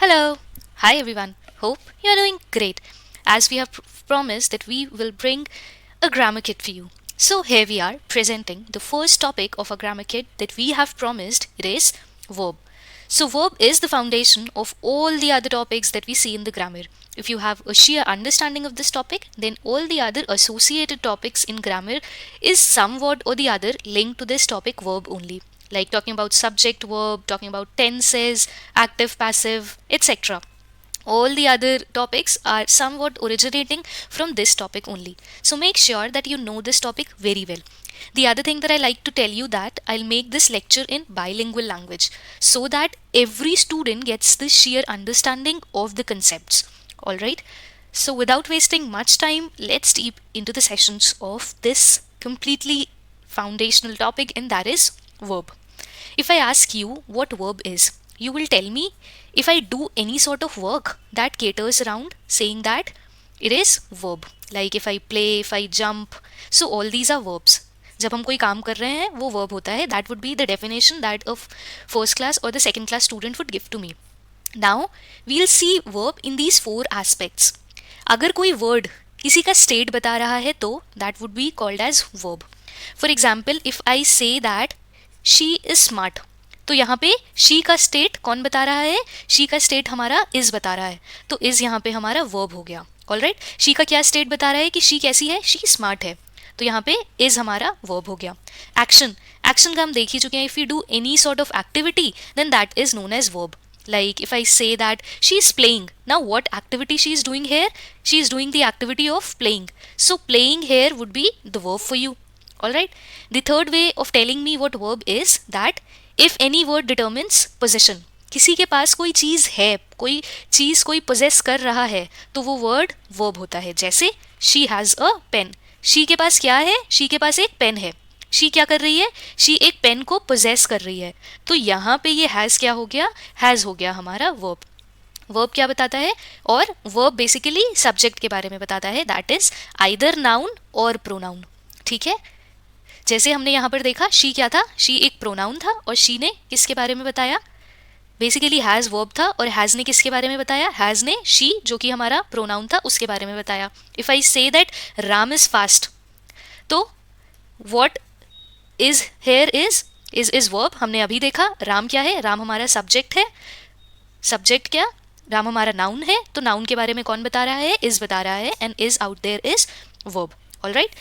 Hello. Hi everyone. Hope you're doing great. As we have promised that we will bring a grammar kit for you. So here we are presenting the first topic of a grammar kit that we have promised. It is verb. So verb is the foundation of all the other topics that we see in the grammar. If you have a sheer understanding of this topic, then all the other associated topics in grammar is somewhat or the other linked to this topic verb only, like talking about subject verb, talking about tenses, active, passive, etc. All the other topics are somewhat originating from this topic only. So make sure that you know this topic very well. The other thing that I like to tell you that I'll make this lecture in bilingual language so that every student gets the sheer understanding of the concepts. All right. So without wasting much time, let's deep into the sessions of this completely foundational topic, and that is verb. If I ask you what verb is, you will tell me if I do any sort of work that caters around saying that it is verb. Like if I play, if I jump, so all these are verbs. जब हम कोई काम कर रहे हैं वो verb होता है. That would be the definition that a first class or the second class student would give to me. Now we'll see verb in these four aspects. अगर कोई word किसी का state बता रहा है तो that would be called as verb. For example, if I say that she is smart, तो यहाँ पे she का state कौन बता रहा है? she का state हमारा is बता रहा है, तो is यहाँ पे हमारा verb हो गया. ऑलराइट, she का क्या state बता रहा है कि she कैसी है? she smart है, तो यहाँ पे is हमारा verb हो गया. Action, action का हम देख ही चुके हैं. If we do any sort of activity, then that is known as verb. Like if I say that she is playing, now what activity she is doing here? She is doing the activity of playing. So playing here would be the verb for you. Alright. The third way of telling me what verb is that if any word determines possession, किसी के पास कोई चीज है, कोई चीज कोई possess कर रहा है, तो वो word verb होता है. जैसे she has a pen. she के पास क्या है? she के पास एक पेन है. she क्या कर रही है? she एक पेन को possess कर रही है. तो यहाँ पे ये has क्या हो गया? has हो गया हमारा verb. वर्ब क्या बताता है? और वर्ब बेसिकली सब्जेक्ट के बारे में बताता है. दैट इज आइदर नाउन और प्रोनाउन. ठीक है, जैसे हमने यहाँ पर देखा शी क्या था? शी एक प्रोनाउन था और शी ने किसके बारे में बताया? बेसिकली हैज वर्ब था और हैज ने किसके बारे में बताया? हैज ने शी जो कि हमारा प्रोनाउन था उसके बारे में बताया. If I say that Ram is fast, तो what is here is verb. हमने अभी देखा राम क्या है? राम हमारा सब्जेक्ट है. सब्जेक्ट क्या? राम हमारा नाउन है, तो नाउन के बारे में कौन बता रहा है? इज बता रहा है, and is out there is verb. Alright.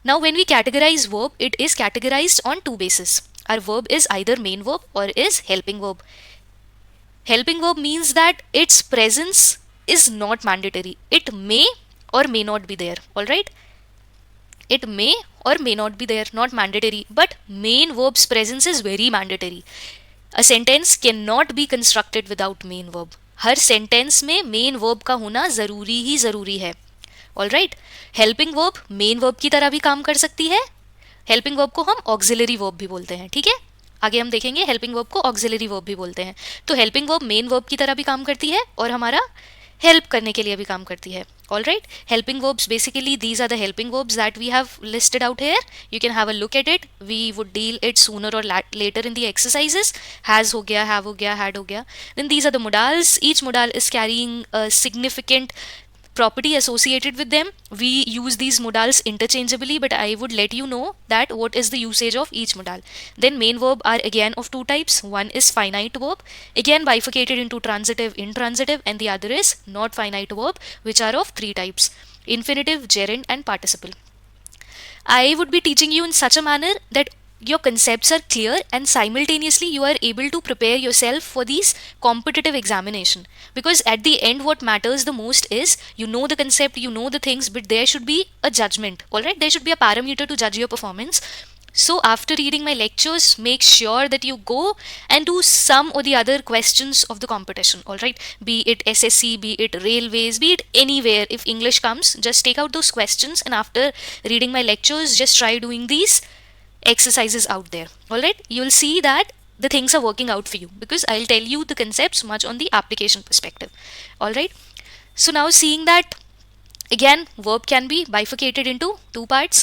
Now, when we categorize verb, it is categorized on two bases. Our verb is either main verb or is helping verb. Helping verb means that its presence is not mandatory. It may or may not be there. Alright? It may or may not be there, not mandatory. But main verb's presence is very mandatory. A sentence cannot be constructed without main verb. Her sentence में main verb का होना जरूरी ही जरूरी है. Alright. Helping verb main verb की तरह भी काम कर सकती है. हेल्पिंग वर्ब को हम ऑक्सिलरी वर्ब भी बोलते हैं. ठीक है, आगे हम देखेंगे हेल्पिंग वर्ब को ऑक्सिलरी वर्ब भी बोलते हैं. तो हेल्पिंग वर्ब मेन वर्ब की तरह भी काम करती है और हमारा हेल्प करने के लिए भी काम करती है. Alright. Helping verbs basically these are the helping verbs that we have listed out here. You can have a look at it. We would deal it sooner or later in the exercises. Has हो गया, have हो गया, had हो गया. Then these are the modals. Each modal is carrying a significant property associated with them. We use these modals interchangeably, but I would let you know that what is the usage of each modal. Then main verb are again of two types. One is finite verb, again bifurcated into transitive, intransitive, and the other is not finite verb, which are of three types: infinitive, gerund, and participle. I would be teaching you in such a manner that your concepts are clear and simultaneously you are able to prepare yourself for these competitive examination, because at the end what matters the most is you know the concept, you know the things, but there should be a judgment. All right, there should be a parameter to judge your performance. So after reading my lectures, make sure that you go and do some or the other questions of the competition. All right, be it SSC, be it railways, be it anywhere. If English comes, just take out those questions, and after reading my lectures, just try doing these exercises out there. Alright, you'll see that the things are working out for you because I'll tell you the concepts much on the application perspective. Alright, so now seeing that again verb can be bifurcated into two parts.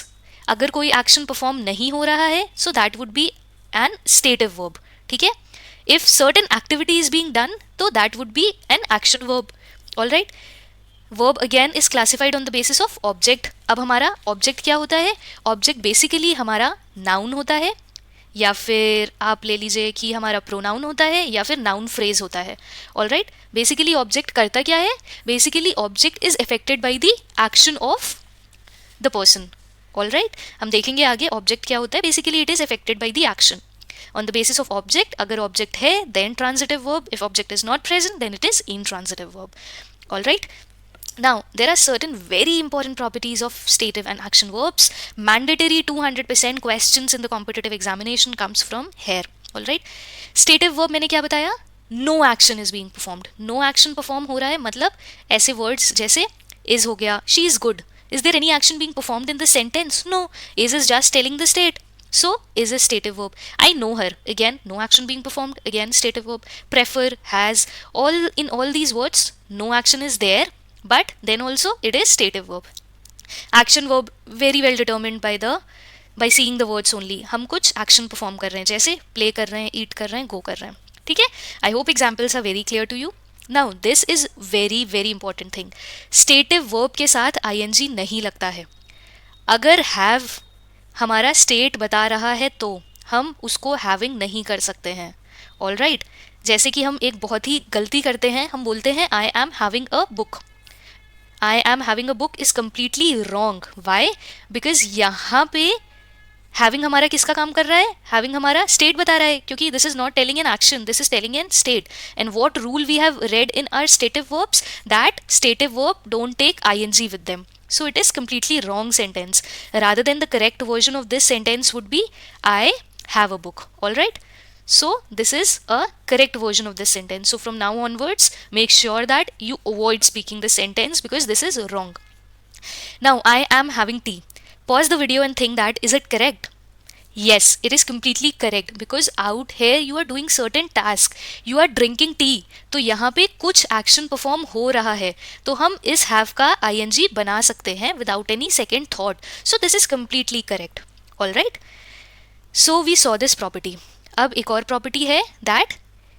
अगर कोई action perform नहीं हो रहा है, so that would be an stative verb. ठीक है. If certain activity is being done, तो that would be an action verb. All right. Verb again is classified on the basis of object. अब हमारा object क्या होता है? Object basically हमारा noun होता है, या फिर आप ले लीजिए कि हमारा प्रोनाउन होता है, या फिर नाउन फ्रेज होता है. All right. बेसिकली ऑब्जेक्ट करता क्या है? Basically object is affected by the action of the person. All right. हम देखेंगे आगे ऑब्जेक्ट क्या होता है. Basically it is affected by the action on the basis of object. अगर ऑब्जेक्ट है then transitive verb, if object is not present then it is intransitive verb. All right. Now, there are certain very important properties of stative and action verbs. Mandatory 200% questions in the competitive examination comes from here. All right. Stative verb मैंने क्या बताया? No action is being performed. No action perform हो रहा है, मतलब ऐसे words जैसे is हो गया, she is good. Is there any action being performed in the sentence? No. Is just telling the state. So, is a stative verb. I know her. Again, no action being performed. Again, stative verb. Prefer, has, in all these words, no action is there. But then also it is stative verb. Action verb very well determined by seeing the words only. हम कुछ action perform कर रहे हैं, जैसे play कर रहे हैं, eat कर रहे हैं, go कर रहे हैं. ठीक है? I hope examples are very clear to you. Now this is very very important thing. Stative verb के साथ ing नहीं लगता है. अगर have हमारा state बता रहा है तो हम उसको having नहीं कर सकते हैं. All right. जैसे कि हम एक बहुत ही गलती करते हैं, हम बोलते हैं I am having a book. I am having a book is completely wrong. Why? Because यहाँ पे having हमारा किसका काम कर रहा है? Having हमारा state बता रहा है, क्योंकि this is not telling an action, this is telling an state. And what rule we have read in our stative verbs? That stative verb don't take ing with them. So it is completely wrong sentence. Rather than the correct version of this sentence would be I have a book. All right. So this is a correct version of this sentence. So from now onwards, make sure that you avoid speaking this sentence because this is wrong. Now, I am having tea. Pause the video and think that, is it correct? Yes, it is completely correct because out here you are doing certain task. You are drinking tea. तो यहाँ पे कुछ action perform हो रहा है. तो हम इस have का ing बना सकते हैं without any second thought. So this is completely correct. All right. So we saw this property. अब एक और प्रॉपर्टी है दैट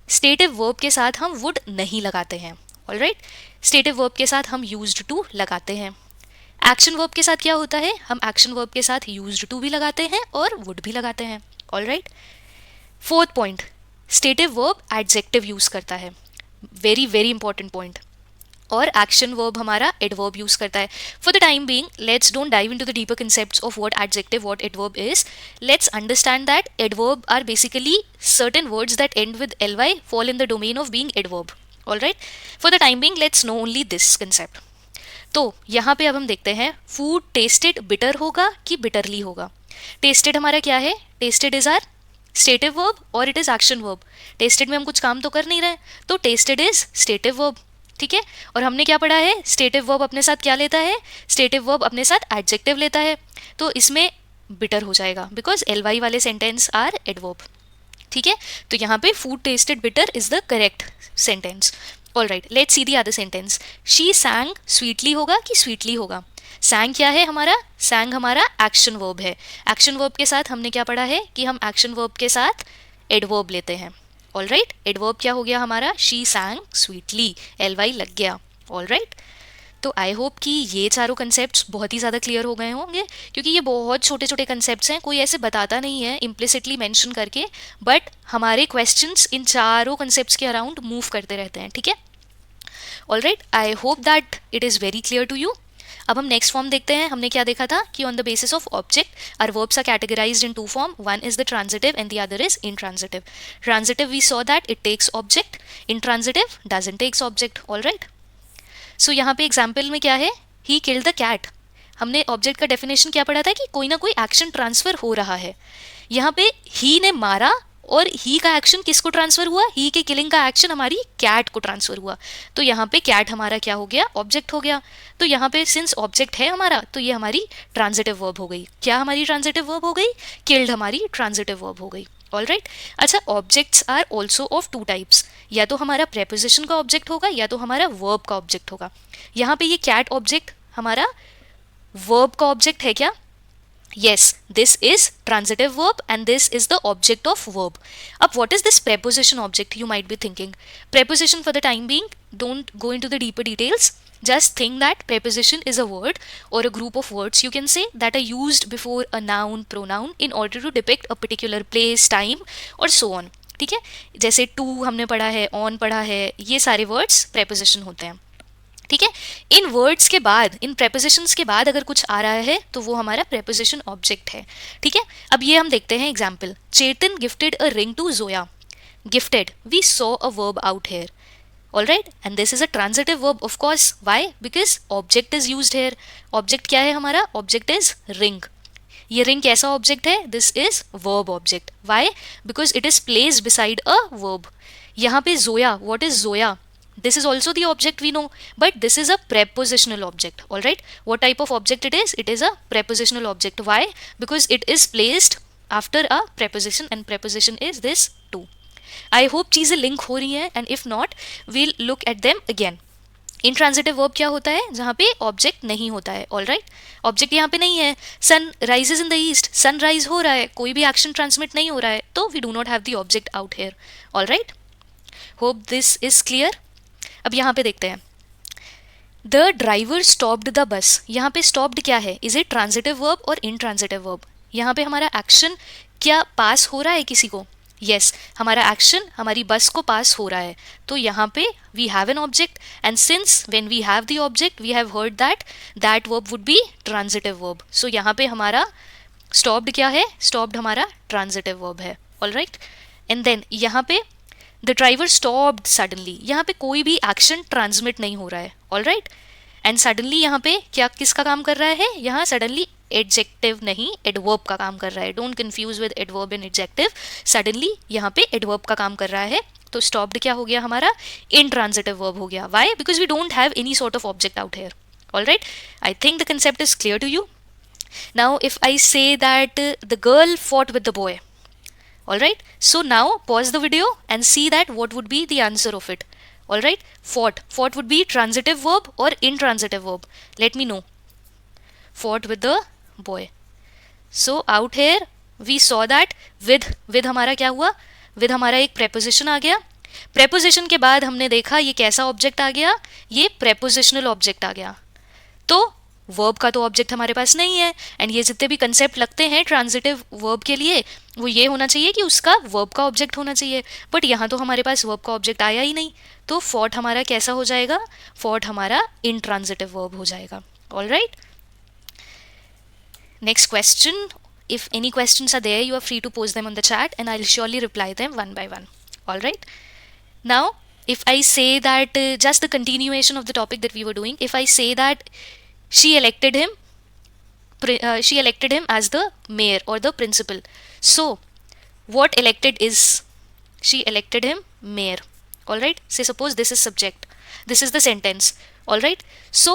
स्टेटिव वर्ब के साथ हम वुड नहीं लगाते हैं. ऑलराइट. स्टेटिव वर्ब के साथ हम यूज्ड टू लगाते हैं. एक्शन वर्ब के साथ क्या होता है? हम एक्शन वर्ब के साथ यूज्ड टू भी लगाते हैं और वुड भी लगाते हैं. Alright. Fourth point, stative verb adjective use करता है. Very very important point. और एक्शन वर्ब हमारा एडवर्ब यूज करता है. For the time being let's don't dive into the deeper concepts of what adjective what adverb is. Let's understand that adverb are basically certain words that end with ly fall in the domain of being adverb. All right. For the time being let's know only this concept. तो यहाँ पे अब हम देखते हैं food tested bitter होगा कि bitterly होगा. टेस्टेड हमारा क्या है? Tested is are stative verb or it is action verb. Tested में हम कुछ काम तो कर नहीं रहे, तो टेस्टेड इज स्टेटिव वर्ब. ठीक है. और हमने क्या पढ़ा है? स्टेटिव वर्ब अपने साथ क्या लेता है? स्टेटिव वर्ब अपने साथ एडजेक्टिव लेता है. तो इसमें बिटर हो जाएगा बिकॉज ly वाले सेंटेंस आर एडवर्ब. ठीक है. तो यहाँ पे food tested bitter is the correct sentence. All right. Let's see the other sentence. She सैंग sweetly होगा कि स्वीटली होगा? सैंग क्या है हमारा? सैंग हमारा एक्शन वर्ब है. एक्शन वर्ब के साथ हमने क्या पढ़ा है कि हम एक्शन वर्ब के साथ एडवर्ब लेते हैं. All right. एडवर्ब क्या हो गया हमारा? She सैंग sweetly. ly लग गया. All right. तो आई होप कि ये चारों कंसेप्ट्स बहुत ही ज़्यादा क्लियर हो गए होंगे, क्योंकि ये बहुत छोटे छोटे कंसेप्ट्स हैं. कोई ऐसे बताता नहीं है इम्प्लिसिटली मेंशन करके, बट हमारे क्वेश्चंस इन चारों कंसेप्ट्स के अराउंड मूव करते रहते हैं. ठीक है. All right. I hope that it is very clear to you. अब हम नेक्स्ट फॉर्म देखते हैं. हमने क्या देखा था कि on the basis of object are verbs are categorised in two form. One is the transitive and the other is intransitive. Transitive we saw that it takes object, intransitive doesn't takes object. All right. So यहाँ पे example में क्या है? He killed the cat. हमने object का definition क्या पढ़ा था कि कोई ना कोई एक्शन ट्रांसफर हो रहा है. यहाँ पे ही ने मारा और ही का एक्शन किसको ट्रांसफर हुआ? ही के किलिंग का एक्शन हमारी कैट को ट्रांसफर हुआ. तो यहाँ पे कैट हमारा क्या हो गया? ऑब्जेक्ट हो गया. तो यहाँ पे सिंस ऑब्जेक्ट है हमारा तो ये हमारी ट्रांजिटिव वर्ब हो गई. क्या हमारी ट्रांजिटिव वर्ब हो गई? किल्ड हमारी ट्रांजिटिव वर्ब हो गई. All right. अच्छा, objects are also of two types. या तो हमारा प्रेपोजिशन का ऑब्जेक्ट होगा या तो हमारा वर्ब का ऑब्जेक्ट होगा. यहाँ पे ये कैट ऑब्जेक्ट हमारा वर्ब का ऑब्जेक्ट है क्या? Yes, this is transitive verb and this is the object of verb. अब what is this preposition object, you might be thinking. Preposition for the time being, don't go into the deeper details. Just think that preposition is a word or a group of words you can say that are used before a noun, pronoun in order to depict a particular place, time और so on. ठीक है, जैसे to हमने पढ़ा है, on पढ़ा है, ये सारे words preposition होते हैं. ठीक है, इन वर्ड्स के बाद, इन प्रेपोजिशंस के बाद अगर कुछ आ रहा है तो वो हमारा प्रेपोजिशन ऑब्जेक्ट है. ठीक है, अब ये हम देखते हैं example. Chetan gifted a ring to Zoya. Gifted, we saw a verb out here. All right, and this is a transitive verb of course. Why? Because object is used here. Object क्या है हमारा? Object is ring. ये ring कैसा object है? This is verb object. Why? Because it is placed beside a verb. यहाँ पे Zoya, what is Zoya? This is also the object we know, but this is a prepositional object. All right, what type of object it is? It is a prepositional object. Why? Because it is placed after a preposition and preposition is this to. I hope चीजें link हो रही हैं, and if not we'll look at them again. Intransitive verb क्या होता है? जहाँ पे object नहीं होता है. ऑल राइट, ऑब्जेक्ट यहाँ पे नहीं है. Sun rises in the east, sun rise हो रहा है, कोई भी एक्शन ट्रांसमिट नहीं हो रहा है, तो we do not have the object out here. All right, hope this is clear. अब यहाँ पे देखते हैं. The driver stopped the bus. यहाँ पे स्टॉप्ड क्या है? इज इट ट्रांजिटिव वर्ब और इनट्रांजिटिव वर्ब? यहाँ पे हमारा एक्शन क्या पास हो रहा है किसी को? यस, हमारा एक्शन हमारी बस को पास हो रहा है. तो यहाँ पे we have an object, and since when we have the object we have heard that verb would be transitive verb. So यहाँ पे हमारा स्टॉप्ड क्या है? स्टॉप्ड हमारा ट्रांजिटिव वर्ब है. ऑल राइट, एंड देन यहाँ पे द ड्राइवर स्टॉप्ड सडनली. यहाँ पे कोई भी एक्शन ट्रांसमिट नहीं हो रहा है. ऑल राइट, एंड सडनली यहाँ पे क्या किसका काम कर रहा है? यहाँ सडनली एडजेक्टिव नहीं, एडवर्ब का काम कर रहा है. Don't confuse with adverb and adjective. Suddenly यहाँ पे एडवर्ब का काम कर रहा है. तो स्टॉप्ड क्या हो गया हमारा? इनट्रांजिटिव वर्ब हो गया. Why? Because we don't have any sort of object out here. All right, I think the concept is clear to you. Now if I say that the girl fought with the boy. Alright, so now pause the video and see that what would be the answer of it. Alright, fought. Fought would be transitive verb or intransitive verb. Let me know. Fought with the boy. So out here we saw that with हमारा क्या हुआ? With हमारा एक preposition आ गया. Preposition के बाद हमने देखा ये कैसा object आ गया? ये prepositional object आ गया. तो वर्ब का तो ऑब्जेक्ट हमारे पास नहीं है, एंड ये जितने भी कंसेप्ट लगते हैं ट्रांजिटिव वर्ब के लिए वो ये होना चाहिए कि उसका वर्ब का ऑब्जेक्ट होना चाहिए. बट यहाँ तो हमारे पास वर्ब का ऑब्जेक्ट आया ही नहीं, तो फॉट हमारा कैसा हो जाएगा? फॉट हमारा इनट्रांजिटिव वर्ब हो जाएगा. All right, next question. If any questions are there you are free to post them on the chat and I will surely reply them one by one. All right, now if I say that just the continuation of the topic that we were doing, if I say that she elected him as the mayor or the principal. So what elected is? She elected him mayor. All right, say suppose this is subject, this is the sentence. All right, so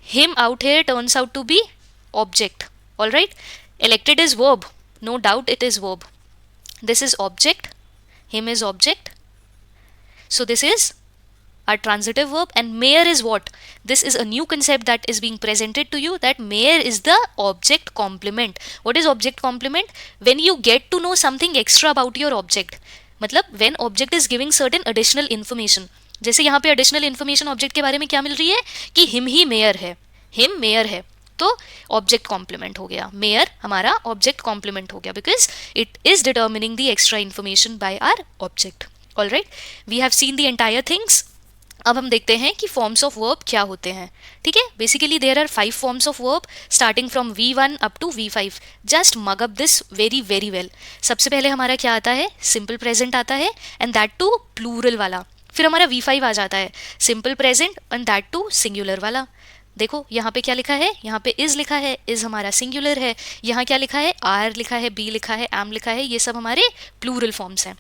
him out here turns out to be object. All right, elected is verb, no doubt it is verb. This is object, him is object. So this is a transitive verb, and mayor is what? This is a new concept that is being presented to you, that mayor is the object complement. What is object complement? When you get to know something extra about your object. मतलब when object is giving certain additional information. जैसे यहाँ पे additional information object के बारे में क्या मिल रही है कि him ही mayor है, him mayor है, तो object complement हो गया. mayor हमारा object complement हो गया because it is determining the extra information by our object. All right, we have seen the entire things. अब हम देखते हैं कि फॉर्म्स ऑफ वर्ब क्या होते हैं. ठीक है, basically there are 5 forms of verb starting from V1 up to V5. Just mug up this very very well. सबसे पहले हमारा क्या आता है? सिंपल प्रेजेंट आता है, एंड दैट टू प्लूरल वाला. फिर हमारा V5 आ जाता है, simple present and that too singular वाला. देखो यहाँ पे क्या लिखा है? यहाँ पे इज लिखा है, इज हमारा सिंगुलर है. यहाँ क्या लिखा है? आर लिखा है, बी लिखा है, एम लिखा है. ये सब हमारे प्लूरल फॉर्म्स हैं.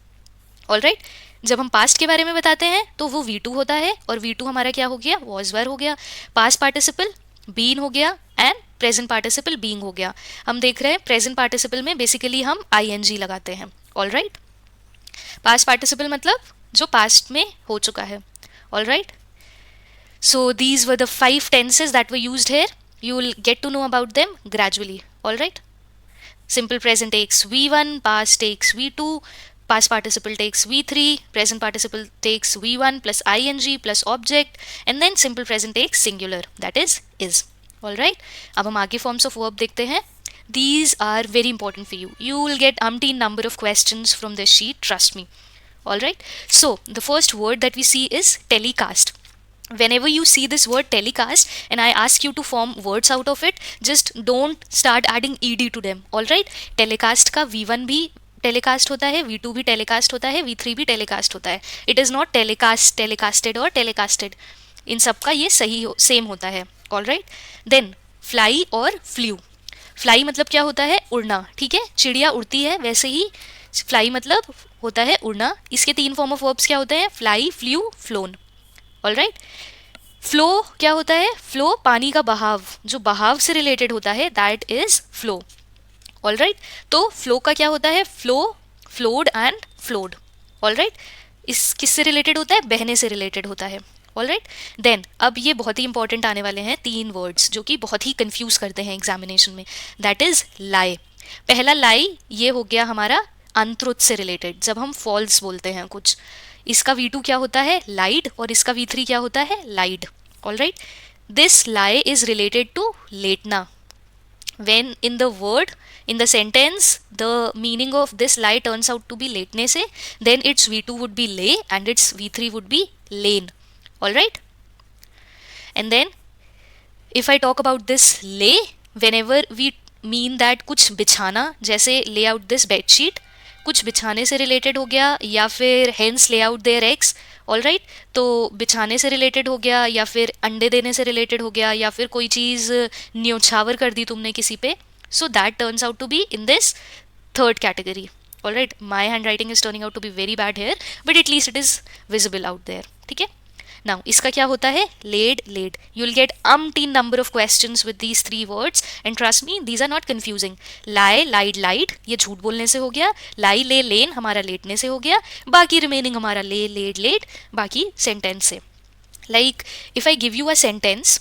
ऑल राइट, जब हम पास्ट के बारे में बताते हैं तो वो V2 होता है, और V2 हमारा क्या हो गया? वॉज वर हो गया. पास्ट पार्टिसिपल बीन हो गया, एंड प्रेजेंट पार्टिसिपल बीइंग हो गया. हम देख रहे हैं प्रेजेंट पार्टिसिपल में बेसिकली हम ING लगाते हैं. ऑल राइट, पास्ट पार्टिसिपल मतलब जो पास्ट में हो चुका है. All right, so these were the 5 tenses that were used here. You will get to know about them gradually. All right, Simple present takes V1, past takes V2, past participle takes V3, present participle takes V1 plus ing plus object, and then simple present takes singular, that is. Alright, अब हम आगे forms of verb देखते हैं. These are very important for you. You will get umpteen number of questions from this sheet, trust me. Alright, so the first word that we see is telecast. Whenever you see this word telecast and I ask you to form words out of it, just don't start adding ed to them. Alright, telecast का V1 भी telecast होता है, V2 भी telecast होता है, V3 भी telecast होता है. It is not telecast, telecasted और टेलीकास्टेड. इन सब का ये सही सेम होता है. ऑलराइट, देन फ्लाई और फ्लू. फ्लाई मतलब क्या होता है? उड़ना. ठीक है, चिड़िया उड़ती है, वैसे ही फ्लाई मतलब होता है उड़ना. इसके 3 फॉर्म ऑफ वर्ब्स क्या होते हैं? Fly, flu, phloem. Alright, flow क्या होता है? फ्लो पानी का बहाव, जो बहाव से रिलेटेड होता है, दैट इज फ्लो. ऑलराइट, तो फ्लो का क्या होता है? Flow, flowed and flowed. Alright, इस किससे रिलेटेड होता है? बहने से रिलेटेड होता है. ऑलराइट, देन अब ये बहुत ही इंपॉर्टेंट आने वाले हैं 3 वर्ड्स जो कि बहुत ही कंफ्यूज करते हैं एग्जामिनेशन में. दैट इज लाई. पहला लाई ये हो गया हमारा अनट्रुथ से रिलेटेड, जब हम फॉल्स बोलते हैं कुछ. इसका V2 क्या होता है? लाइड, और इसका V3 क्या होता है? Lied. Alright, this lie is related to लेटना. when in the word, in the sentence, the meaning of this lie turns out to be लेटने से, then its V2 would be lay and its V3 would be lane. Alright, and then if I talk about this lay, whenever we mean that कुछ बिछाना, जैसे lay out this bed sheet, कुछ बिछाने से related हो गया, या फिर hence lay out their eggs. Alright, तो बिछाने से रिलेटेड हो गया, या फिर अंडे देने से रिलेटेड हो गया, या फिर कोई चीज़ न्योछावर कर दी तुमने किसी पे, so that turns out to be in this third category. Alright, my hand writing is turning out to be very bad here, but at least it is visible out there. ठीक है, नाउ इसका क्या होता है? Laid, laid. You will get umpteen number of questions with these 3 words and trust me, these are not confusing. Lie, lied, lied ये झूठ बोलने से हो गया. लाई, ले, लेन हमारा लेटने से हो गया. बाकी रिमेनिंग हमारा ले, लेड, लेट बाकी सेंटेंस से. Like if I give you a sentence,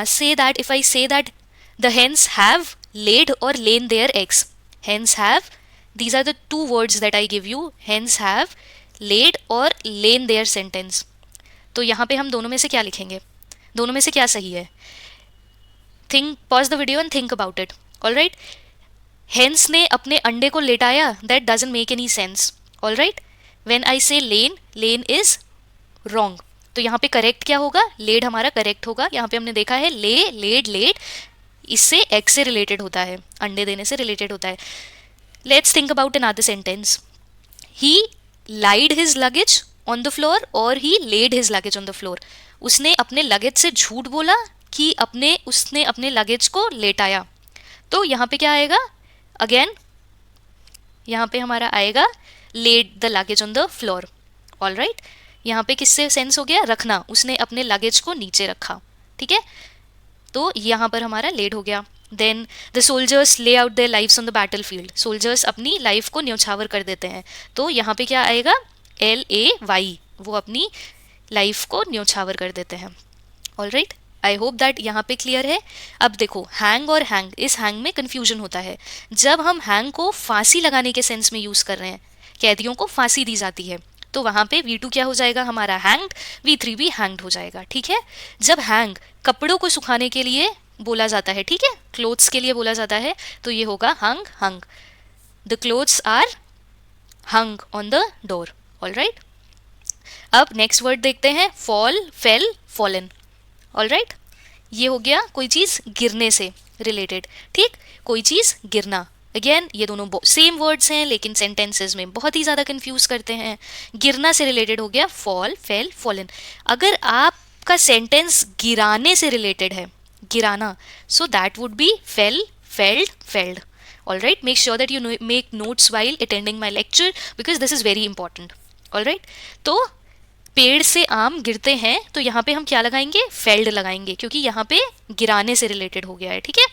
say that if I say that the hens have laid or lain their eggs. Hens have, these are the 2 words that I give you. Hens have laid और lain their sentence. तो यहाँ पे हम दोनों में से क्या लिखेंगे? दोनों में से क्या सही है? Think, pause the video and think about it. Alright, hens ने अपने अंडे को लेटाया, that doesn't make any sense. Alright, when I say lain, lain is wrong. तो यहाँ पे करेक्ट क्या होगा? लेड हमारा करेक्ट होगा. यहाँ पे हमने देखा है ले, लेड, लेड, इससे एग से रिलेटेड होता है, अंडे देने से रिलेटेड होता है. Let's think about another sentence. He lied his luggage on the floor और he laid his luggage on the floor. उसने अपने लगेज से झूठ बोला कि उसने अपने लगेज को लेटाया. तो यहाँ पे क्या आएगा? अगेन यहाँ पे हमारा आएगा laid the luggage on the floor. Alright, यहाँ पे किससे सेंस हो गया? रखना. उसने अपने लगेज को नीचे रखा. ठीक है, तो यहाँ पर हमारा लेड हो गया. देन द सोल्जर्स ले out their lives on the battle field. Soldiers अपनी लाइफ को न्यौछावर कर देते हैं. तो यहाँ पे क्या आएगा? LAY, वो अपनी लाइफ को न्यौछावर कर देते हैं. ऑलराइट, आई होप दैट यहाँ पे क्लियर है. अब देखो, हैंग और हैंग, इस हैंग में कन्फ्यूजन होता है. जब हम हैंग को फांसी लगाने के सेंस में यूज़ कर रहे हैं, कैदियों को फांसी दी जाती है, तो वहाँ पे V2 क्या हो जाएगा हमारा? हैंग्ड. V3 भी हैंग्ड हो जाएगा. ठीक है, जब हैंग कपड़ों को सुखाने के लिए बोला जाता है, ठीक है, क्लोथ्स के लिए बोला जाता है, तो ये होगा hung, hung. The clothes are hung on the door. Alright, अब नेक्स्ट वर्ड देखते हैं. Fall, fail, fallen. ऑलराइट, ये हो गया कोई चीज़ गिरने से रिलेटेड. ठीक, कोई चीज़ गिरना. अगेन ये दोनों सेम वर्ड्स हैं, लेकिन सेंटेंसेस में बहुत ही ज़्यादा कंफ्यूज करते हैं. गिरना से रिलेटेड हो गया फॉल, फेल, फॉलन. अगर आपका सेंटेंस गिराने से रिलेटेड है, गिराना, so that would B fail, failed, failed. Alright, make sure that you make notes while attending my lecture because this is very important. Alright, तो पेड़ से आम गिरते हैं, तो यहाँ पे हम क्या लगाएंगे? फेल्ड लगाएंगे, क्योंकि यहाँ पे गिराने से रिलेटेड हो गया है. ठीक है,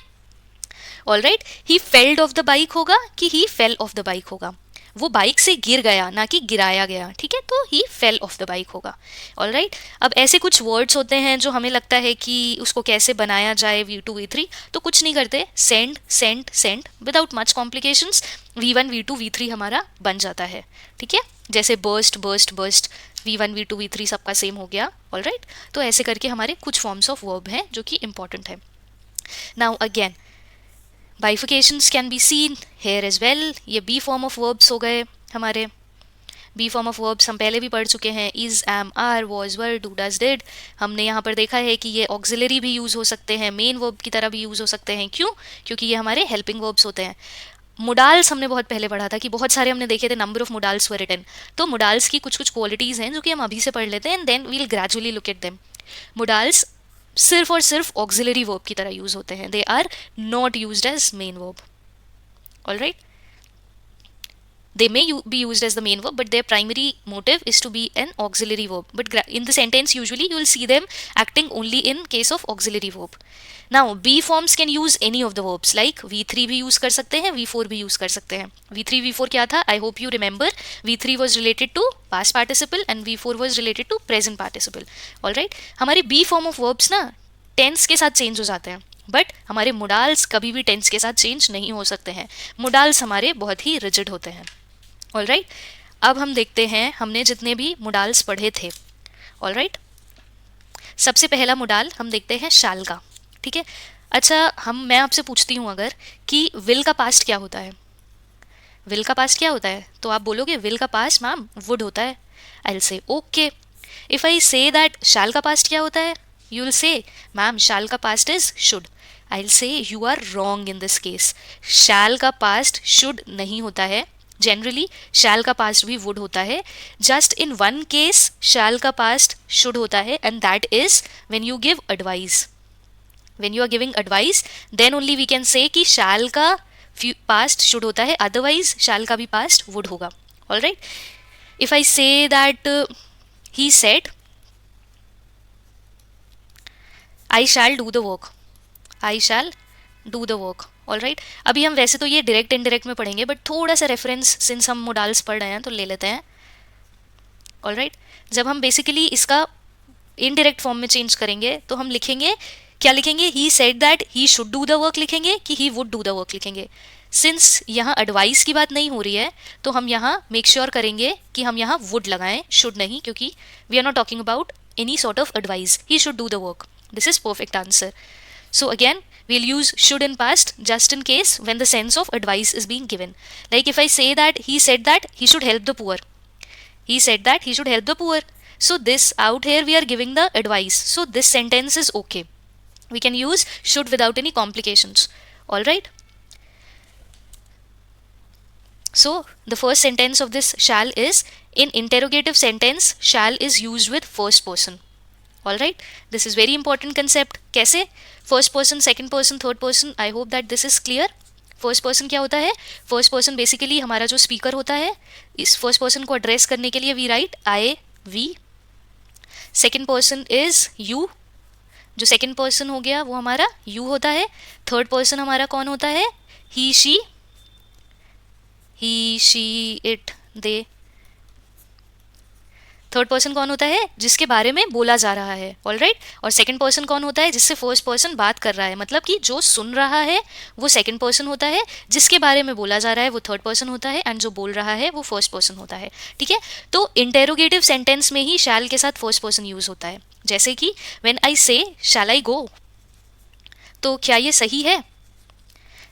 alright, he failed of the bike होगा कि ही फेल ऑफ द बाइक होगा? वो बाइक से गिर गया, ना कि गिराया गया, ठीक है, तो ही फेल ऑफ द बाइक होगा। ऑलराइट, अब ऐसे कुछ वर्ड्स होते हैं जो हमें लगता है कि उसको कैसे बनाया जाए V2 V3, तो कुछ नहीं करते, send send send, without much complications V1 V2 V3 हमारा बन जाता है, ठीक है। जैसे burst burst burst, V1 V2 V3 सबका सेम हो गया। ऑलराइट, तो ऐसे करके हमारे कुछ फॉर्म्स ऑफ वर्ब हैं जो कि इंपॉर्टेंट है। Now again bifurcations can be seen here as well. ये बी फॉर्म ऑफ वर्ब्स हो गए हमारे। बी फॉर्म ऑफ वर्ब्स हम पहले भी पढ़ चुके हैं, is, am, are, was, were, do, does, did. हमने यहाँ पर देखा है कि ये ऑक्सिलरी भी यूज़ हो सकते हैं, मेन वर्ब की तरह भी यूज़ हो सकते हैं। क्यों? क्योंकि ये हमारे हेल्पिंग वर्ब्स होते हैं। मोडाल्स हमने बहुत पहले पढ़ा था कि बहुत सारे हमने देखे थे, number of modals were written. तो मोडाल्स की कुछ कुछ क्वालिटीज़ हैं जो कि हम अभी से पढ़ लेते हैं, and then we'll gradually look at them. Modals सिर्फ और सिर्फ ऑक्सिलरी वर्ब की तरह यूज़ होते हैं, they are not used as main verb. Alright, they may be used as the main verb, but their primary motive is to be an auxiliary verb. But in the sentence usually you will see them acting only in case of auxiliary verb. Now B forms can use any of the verbs, like V3 भी use कर सकते हैं, V4 भी use कर सकते हैं। V3 V4 क्या था? I hope you remember. V3 was related to past participle and V4 was related to present participle. Alright, हमारे B form of verbs ना टेंस के साथ चेंज हो जाते हैं, बट हमारे मोडाल्स कभी भी टेंस के साथ चेंज नहीं हो सकते हैं। मोडाल्स हमारे बहुत ही रिजिड होते हैं। ऑलराइट, अब हम देखते हैं हमने जितने भी मोडाल्स पढ़े थे। ऑलराइट, सबसे पहला मोडाल हम देखते हैं शैल का, ठीक है। अच्छा, मैं आपसे पूछती हूँ अगर कि विल का पास्ट क्या होता है? विल का पास्ट क्या होता है? तो आप बोलोगे विल का पास्ट मैम वुड होता है। I will say okay. If I say that shall का पास्ट क्या होता है, you will say ma'am shall का past is should. I will say you are wrong in this case. Shall का past should नहीं होता है, जनरली शैल का पास्ट भी वुड होता है। Just in one case shall का पास्ट शुड होता है, and that is when you give advice. When you are giving advice then only we can say कि शैल का पास्ट शुड होता है, अदरवाइज शैल का भी पास्ट वुड होगा। Alright, if I say that he said I shall do the work, I shall do the work. Alright, अभी हम वैसे तो ये डायरेक्ट इनडायरेक्ट में पढ़ेंगे, बट थोड़ा सा रेफरेंस सिंस हम मोडाल्स पढ़ रहे हैं तो ले लेते हैं। ऑलराइट, जब हम बेसिकली इसका इनडायरेक्ट फॉर्म में चेंज करेंगे तो हम लिखेंगे, क्या लिखेंगे? He said that he should do the work लिखेंगे कि he would do the work लिखेंगे। सिंस यहाँ एडवाइस की बात नहीं हो रही है तो हम यहाँ मेक श्योर करेंगे कि हम यहाँ वुड लगाएं, शुड नहीं, क्योंकि we are not talking about any sort of advice. He should do the work, this is perfect answer. So again, we'll use should in past just in case when the sense of advice is being given. Like if I say that he said that he should help the poor. He said that he should help the poor. So this out here we are giving the advice. So this sentence is okay. We can use should without any complications. Alright. So the first sentence of this shall is, in interrogative sentence shall is used with first person. Alright, this is very important concept. कैसे? First person, second person, third person. I hope that this is clear. First person क्या होता है? First person basically हमारा जो speaker होता है, इस first person को एड्रेस करने के लिए we write I we. Second person is you, जो सेकंड पर्सन हो गया वो हमारा यू होता है। थर्ड पर्सन हमारा कौन होता है? He she, it, they. Third person कौन होता है? जिसके बारे में बोला जा रहा है। ऑलराइट, और सेकंड पर्सन कौन होता है? जिससे फर्स्ट पर्सन बात कर रहा है, मतलब कि जो सुन रहा है वो सेकंड पर्सन होता है, जिसके बारे में बोला जा रहा है वो थर्ड पर्सन होता है, एंड जो बोल रहा है वो फर्स्ट पर्सन होता है। ठीक है, तो इंटेरोगेटिव सेंटेंस में ही शैल के साथ फर्स्ट पर्सन यूज होता है। जैसे कि व्हेन आई से शैल आई गो, तो क्या ये सही है?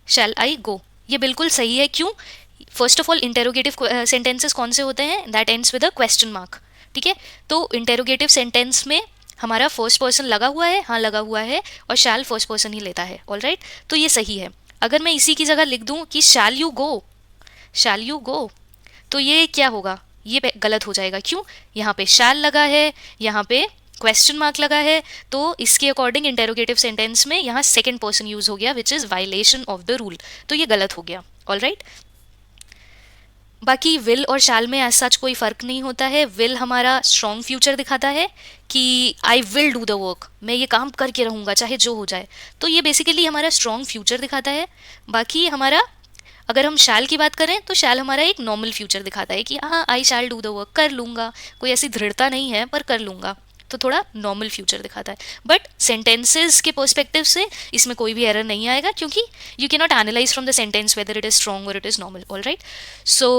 शैल आई गो, ये बिल्कुल सही है। क्यों? First of all interrogative sentences कौन से होते हैं? That ends with a question mark. ठीक है, तो इंटेरोगेटिव सेंटेंस में हमारा फर्स्ट पर्सन लगा हुआ है, हाँ लगा हुआ है, और शैल फर्स्ट पर्सन ही लेता है। ऑलराइट, तो ये सही है। अगर मैं इसी की जगह लिख दूं कि shall you go, shall you go, तो ये क्या होगा? ये गलत हो जाएगा। क्यों? यहाँ पे शैल लगा है, यहाँ पे क्वेश्चन मार्क लगा है, तो इसके अकॉर्डिंग इंटेरोगेटिव सेंटेंस में यहाँ सेकेंड पर्सन यूज हो गया, which is violation of the rule, तो ये गलत हो गया। ऑलराइट, बाकी विल और शैल में ऐसा सच कोई फ़र्क नहीं होता है। विल हमारा स्ट्रॉन्ग फ्यूचर दिखाता है कि I will do the work, मैं ये काम करके रहूँगा चाहे जो हो जाए, तो ये बेसिकली हमारा स्ट्रॉन्ग फ्यूचर दिखाता है। बाकी हमारा अगर हम शैल की बात करें तो शैल हमारा एक नॉर्मल फ्यूचर दिखाता है कि हाँ आई शैल डू द वर्क, कर लूँगा, कोई ऐसी दृढ़ता नहीं है पर कर लूँगा, तो थोड़ा नॉर्मल फ्यूचर दिखाता है। बट सेंटेंसेस के पर्सपेक्टिव से इसमें कोई भी एरर नहीं आएगा, क्योंकि you can not analyze from the sentence whether it is strong और it is normal, all right. So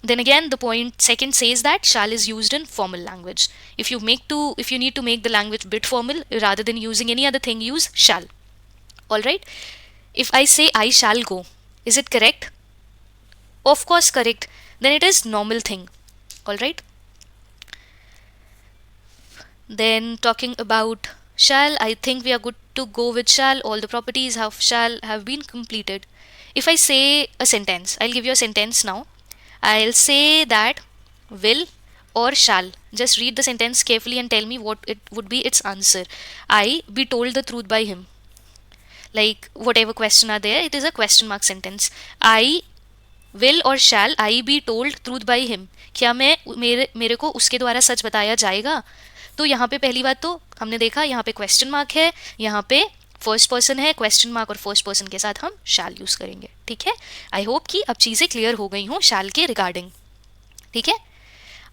then again the point second says that shall is used in formal language. if you need to make the language bit formal rather than using any other thing, use shall, all right. If I say I shall go, is it correct? Of course correct. Then it is normal thing, all right. Then talking about shall, I think we are good to go with shall. All the properties of shall have been completed. If I say a sentence, I'll give you a sentence now. I'll say that will or shall. Just read the sentence carefully and tell me what it would be its answer. I be told the truth by him. Like whatever question are there, it is a question mark sentence. I will और shall I be told truth by him. क्या मेरे को उसके द्वारा सच बताया जाएगा? तो यहाँ पे पहली बात तो हमने देखा, यहाँ पे क्वेश्चन मार्क है, यहाँ पे फर्स्ट पर्सन है, क्वेश्चन मार्क और फर्स्ट पर्सन के साथ हम शैल यूज करेंगे, ठीक है। आई होप कि अब चीज़ें क्लियर हो गई हों शैल के रिगार्डिंग, ठीक है।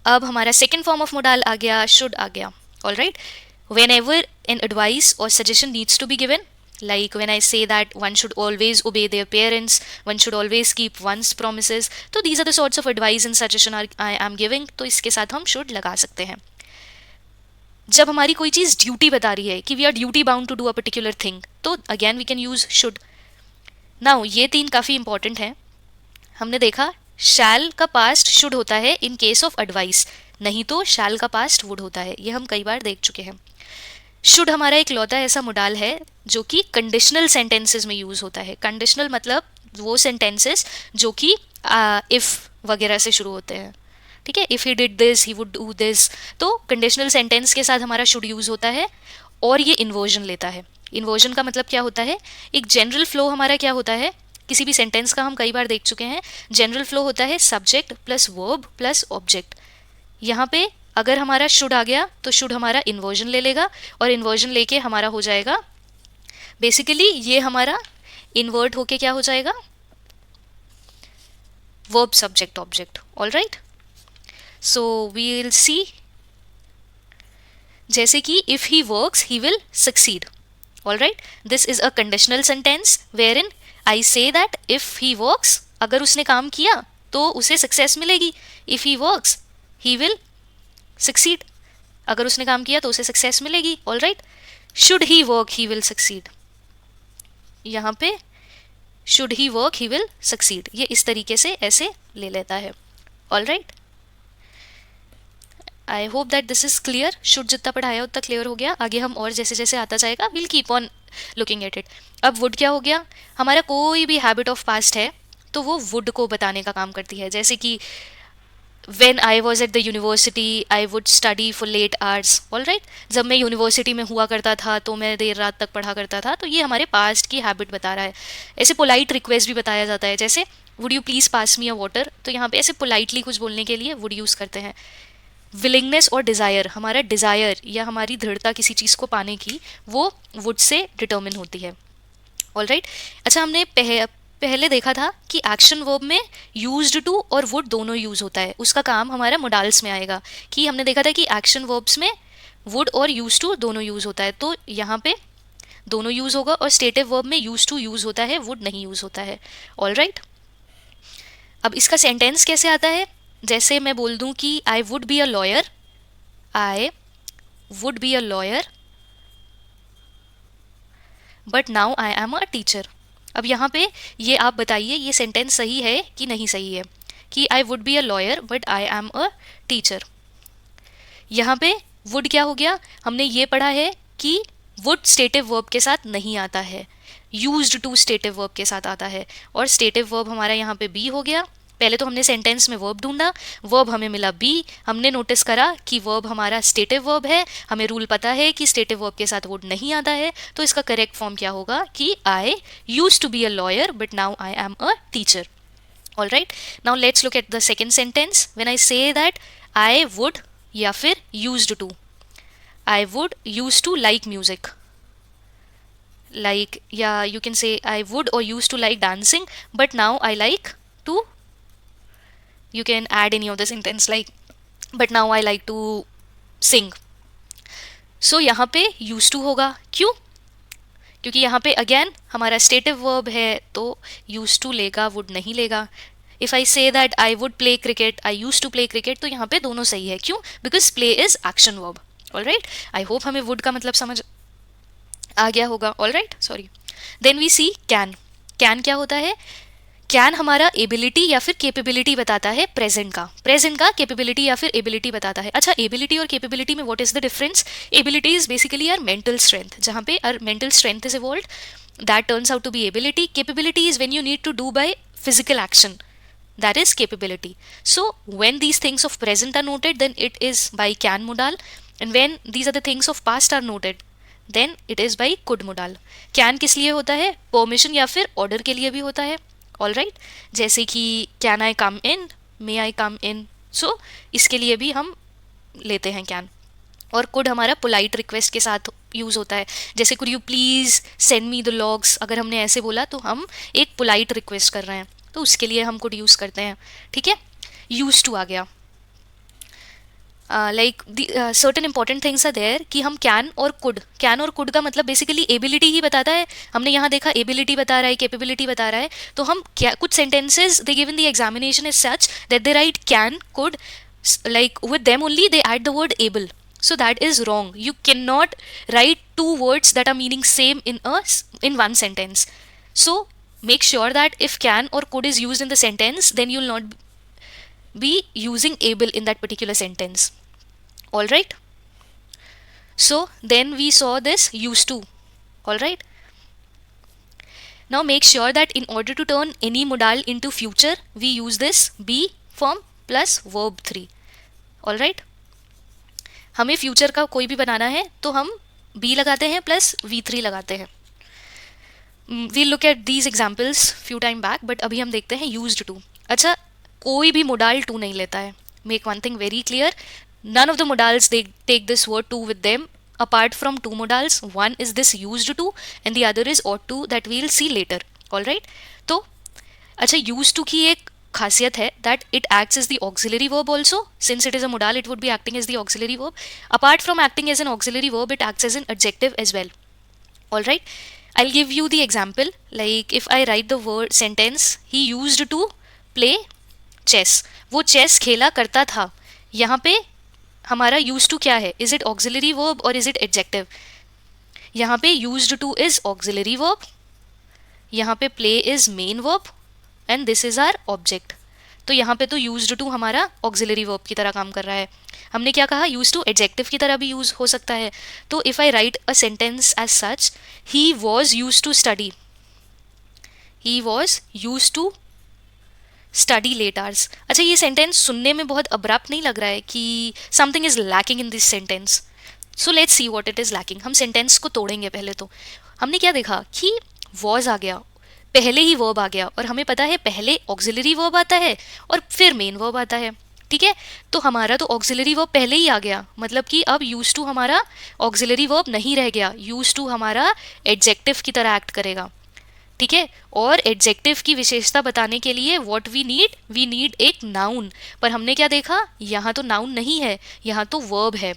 अब हमारा सेकेंड फॉर्म ऑफ मोडाल आ गया, शुड आ गया, all right. Whenever an advice और suggestion needs to be given, like when I say that one should always obey their parents, one should always keep one's promises, तो these are the sorts of advice and suggestion I am giving, तो इसके साथ हम should लगा सकते हैं। जब हमारी कोई चीज़ ड्यूटी बता रही है कि we are duty bound to do a particular thing, तो again we can use should. Now ये तीन काफ़ी इंपॉर्टेंट हैं। हमने देखा शैल का पास्ट शुड होता है इन केस ऑफ एडवाइस, नहीं तो शैल का पास्ट वुड होता है, ये हम कई बार देख चुके हैं। शुड हमारा एक लौता ऐसा मोडाल है जो कि कंडीशनल सेंटेंसेस में यूज होता है। कंडीशनल मतलब वो सेंटेंसेस जो कि इफ वगैरह से शुरू होते हैं, ठीक है। If he did this he would do this, तो कंडीशनल सेंटेंस के साथ हमारा शुड यूज होता है और ये इन्वर्जन लेता है। इन्वर्जन का मतलब क्या होता है, एक जनरल फ्लो हमारा क्या होता है किसी भी सेंटेंस का, हम कई बार देख चुके हैं। जनरल फ्लो होता है subject plus verb plus object. यहाँ पे अगर हमारा शुड आ गया तो शुड हमारा इन्वर्जन ले लेगा और इन्वर्जन लेके हमारा हो जाएगा, बेसिकली ये हमारा इन्वर्ट होके क्या हो जाएगा, verb subject object, all right. So we will see, जैसे कि if he works he will succeed, all right. This is a conditional sentence where in I say that if he works, अगर उसने काम किया तो उसे सक्सेस मिलेगी। If he works he will succeed, अगर उसने काम किया तो उसे सक्सेस मिलेगी, all right. Should he work he will succeed, यहाँ पे should he work he will succeed, ये इस तरीके से ऐसे ले लेता है, all right. I hope that this is clear. Should जितना पढ़ाया उतना क्लियर हो गया। आगे हम और जैसे जैसे आता जाएगा will keep on looking at it. अब वुड क्या हो गया, हमारा कोई भी हैबिट ऑफ पास्ट है तो वो वुड को बताने का काम करती है। जैसे कि When I was at the university, I would study for late hours, all right? जब मैं यूनिवर्सिटी में हुआ करता था तो मैं देर रात तक पढ़ा करता था, तो ये हमारे पास्ट की हैबिट बता रहा है। ऐसे पोलाइट रिक्वेस्ट भी बताया जाता है, जैसे would you please pass me a water, तो यहाँ पे ऐसे पोलाइटली कुछ बोलने के लिए वुड यूज़ करते हैं। विलिंगनेस और डिज़ायर, हमारा डिज़ायर या हमारी दृढ़ता किसी चीज़ को पाने की, वो वुड से डिटर्मिन होती है, ऑल राइट। अच्छा, हमने पहले देखा था कि एक्शन वर्ब में यूज्ड टू और वुड दोनों यूज होता है, उसका काम हमारा मोडाल्स में आएगा। कि हमने देखा था कि एक्शन वर्ब्स में वुड और यूज टू दोनों यूज होता है, तो यहाँ पे दोनों यूज होगा। और स्टेटिव वर्ब में यूज टू यूज होता है, वुड नहीं यूज होता है, ऑल राइट। अब इसका सेंटेंस कैसे आता है, जैसे मैं बोल दूं कि I would be a lawyer, I would be a lawyer but now I am a teacher. अब यहाँ पे ये आप बताइए ये सेंटेंस सही है कि नहीं सही है, कि I would be a lawyer but I am a teacher. यहाँ पे वुड क्या हो गया, हमने ये पढ़ा है कि वुड स्टेटिव वर्ब के साथ नहीं आता है, यूज्ड टू स्टेटिव वर्ब के साथ आता है। और स्टेटिव वर्ब हमारा यहाँ पे बी हो गया। पहले तो हमने सेंटेंस में वर्ब ढूंढा, वर्ब हमें मिला बी, हमने नोटिस करा कि वर्ब हमारा स्टेटिव वर्ब है, हमें रूल पता है कि स्टेटिव वर्ब के साथ वुड नहीं आता है, तो इसका करेक्ट फॉर्म क्या होगा कि I used to be a lawyer but now I am a teacher, all right. Now let's look at the second sentence. When I say that I would या फिर used to, I would use to like music, like, yeah, you can say I would or used to like dancing but now I like to, you can add any of the sentence like, but now I like to sing. सो यहाँ पे use to होगा, क्यों? क्योंकि यहाँ पे again हमारा stative verb है, तो यूज टू लेगा, वुड नहीं लेगा. If I say that I would play cricket, I use to play cricket, तो यहाँ पे दोनों सही है. क्यों? Because play is action verb. Alright, I hope हमें वुड का मतलब समझ आ गया होगा. Alright, sorry. Then we see can. Can क्या होता है? कैन हमारा एबिलिटी या फिर कैपेबिलिटी बताता है प्रेजेंट का. प्रेजेंट का कैपेबिलिटी या फिर एबिलिटी बताता है. अच्छा, एबिलिटी और कैपेबिलिटी में what is the difference? Ability is basically our mental strength. जहाँ पे our mental strength is evolved, that turns out to be ability. Capability is when you need to do by physical action, that is capability. So when these things of present are noted, then it is by can modal, and when these are the things of past are noted, then it is by could modal. can किस लिए होता है? Permission या फिर order के लिए भी होता है. ऑल राइट, जैसे कि कैन आई कम इन, मे आई कम इन. सो इसके लिए भी हम लेते हैं कैन. और कुड हमारा पोलाइट रिक्वेस्ट के साथ यूज़ होता है. जैसे could you please send me the logs, अगर हमने ऐसे बोला तो हम एक पोलाइट रिक्वेस्ट कर रहे हैं, तो उसके लिए हम कुड यूज़ करते हैं. ठीक है, यूज टू आ गया. Like certain important things are there कि हम कैन और कुड का मतलब बेसिकली एबिलिटी ही बताता है. हमने यहाँ देखा एबिलिटी बता रहा है, कैपेबिलिटी बता रहा है, तो हम क्या कुछ sentences they given the examination is such that they right can could, like with them only they add the word able. So that is wrong. You cannot write two words that are meaning same in one sentence. So make sure that if can or could is used in the sentence, then you will not be using able in that particular sentence. All right, so then we saw this used to. All right, now make sure that in order to turn any modal into future, we use this be form plus verb 3. All right, हमें future का कोई भी बनाना है तो हम B लगाते हैं plus V3 लगाते हैं. We look at these examples few time back, but अभी हम देखते हैं यूज्ड टू. अच्छा, कोई भी मोडाल टू नहीं लेता है. Make one thing very clear, none of the modals they take this word to with them apart from two modals. One is this used to and the other is ought to, that we'll see later. All right, तो अच्छा, used to की एक खासियत है that it acts as the auxiliary verb also. Since it is a modal, it would be acting as the auxiliary verb. Apart from acting as an auxiliary verb, it acts as an adjective as well. All right, I'll give you the example. Like if I write the word sentence, he used to play chess. वो chess खेला करता था. यहाँ पे हमारा used to क्या है? Is it auxiliary verb or is it adjective? यहाँ पे used to is auxiliary verb, यहाँ पे play is main verb, and this is our object. तो यहाँ पे तो यूज्ड टू हमारा ऑक्सिलरी वर्ब की तरह काम कर रहा है. हमने क्या कहा? यूज टू एडजेक्टिव की तरह भी यूज हो सकता है. तो if I write a sentence as such, he was use to study, he was use to study late hours. अच्छा, ये सेंटेंस सुनने में बहुत अब्रप्ट नहीं लग रहा है कि something is lacking in this sentence? So let's see what it is lacking. हम सेंटेंस को तोड़ेंगे. पहले तो हमने क्या देखा कि वॉज आ गया, पहले ही वर्ब आ गया, और हमें पता है पहले ऑक्सिलरी वर्ब आता है और फिर मेन वर्ब आता है. ठीक है, तो हमारा तो ऑक्सिलरी वर्ब पहले ही आ गया, मतलब कि अब यूज टू हमारा ऑक्सिलरी वर्ब नहीं रह गया. यूज टू हमारा एडजेक्टिव की तरह एक्ट करेगा. ठीक है, और एडजेक्टिव की विशेषता बताने के लिए व्हाट वी नीड एक नाउन. पर हमने क्या देखा? यहाँ तो नाउन नहीं है, यहाँ तो वर्ब है.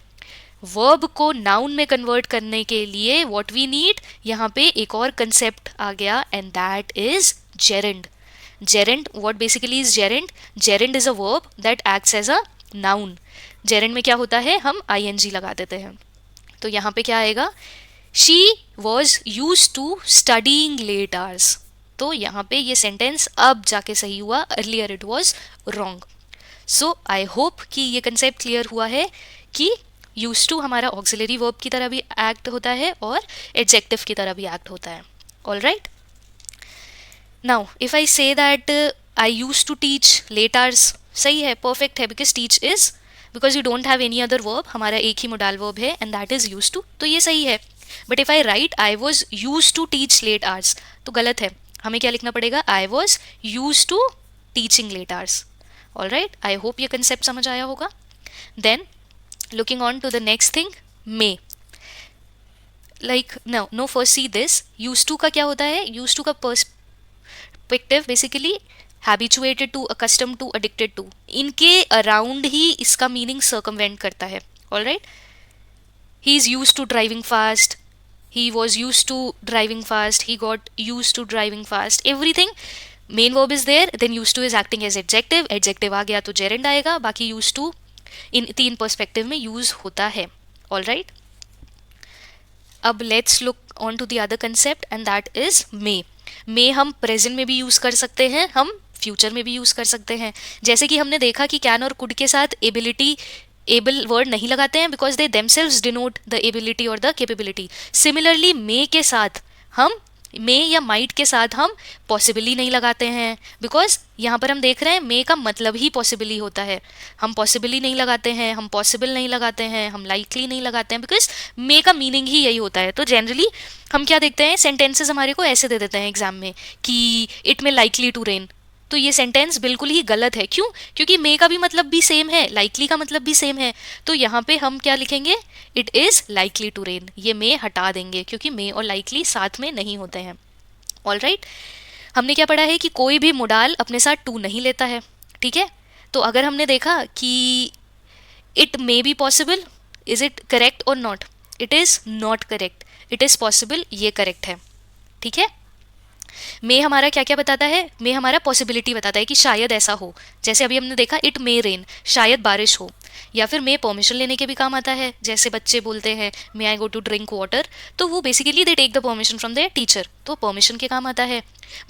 वर्ब को नाउन में कन्वर्ट करने के लिए व्हाट वी नीड, यहाँ पे एक और कंसेप्ट आ गया, and that is gerund. Gerund, what basically is gerund? Gerund is a verb that acts as a noun. Gerund में क्या होता है? हम ing लगा देते हैं. तो यहाँ पे क्या आएगा? She was use to studying late hours. तो यहाँ पे ये सेंटेंस अब जाके सही हुआ, earlier it was wrong. So I hope कि ये कंसेप्ट क्लियर हुआ है कि यूज टू हमारा ऑक्सिलरी वर्ब की तरह भी एक्ट होता है और एडजेक्टिव की तरह भी एक्ट होता है. All right, now if I say that I use to teach late hours, सही है, परफेक्ट है, because teach is, because you don't have any other verb, हमारा एक ही मोडाल वर्ब है and that is use to, तो ये सही है. But if I write I was use to teach late hours, तो गलत है. हमें क्या लिखना पड़ेगा? I was use to teaching late hours. All right, I hope ये कंसेप्ट समझ आया होगा. Then looking on to the next thing, may. Like no first see this used to का क्या होता है? used to का perspective basically habituated to, accustomed to, addicted to, इनके अराउंड ही इसका मीनिंग सर्कमवेंट करता है. Alright, he is used to driving fast, he was used to driving fast, he got used to driving fast, everything. Main verb is there, then used to is acting as adjective, adjective आ गया तो gerund आएगा, बाकी used to इन 3 perspective में use होता है. Alright, अब let's look on to the other concept and that is may. May हम प्रेजेंट में भी यूज कर सकते हैं, हम फ्यूचर में भी यूज कर सकते हैं. जैसे कि हमने देखा कि कैन और कुड के साथ एबिलिटी, एबल वर्ड नहीं लगाते हैं because they themselves denote the ability और द कैपेबिलिटी. सिमिलरली मे के साथ हम, मे या माइट के साथ हम पॉसिबली नहीं लगाते हैं बिकॉज यहाँ पर हम देख रहे हैं मे का मतलब ही पॉसिबली होता है. हम पॉसिबली नहीं लगाते हैं, हम पॉसिबल नहीं लगाते हैं, हम लाइकली नहीं लगाते हैं बिकॉज मे का मीनिंग ही यही होता है. तो जनरली हम क्या देखते हैं, सेंटेंसेस हमारे को ऐसे दे देते हैं एग्जाम में कि it may likely to rain. तो ये सेंटेंस बिल्कुल ही गलत है. क्यों? क्योंकि मे का भी मतलब भी सेम है, लाइकली का मतलब भी सेम है. तो यहाँ पे हम क्या लिखेंगे, it is likely to rain. ये मे हटा देंगे क्योंकि मे और लाइकली साथ में नहीं होते हैं. ऑलराइट, हमने क्या पढ़ा है कि कोई भी मोडाल अपने साथ टू नहीं लेता है. ठीक है, तो अगर हमने देखा कि it may be possible, is it correct और not? It is not correct, it is possible, ये करेक्ट है. ठीक है, मे हमारा क्या क्या बताता है, मे हमारा पॉसिबिलिटी बताता है कि शायद ऐसा हो. जैसे अभी हमने देखा इट मे रेन, शायद बारिश हो. या फिर मे परमिशन लेने के भी काम आता है. जैसे बच्चे बोलते हैं may I go to drink water, तो वो basically they take the permission from their teacher, तो परमिशन के काम आता है.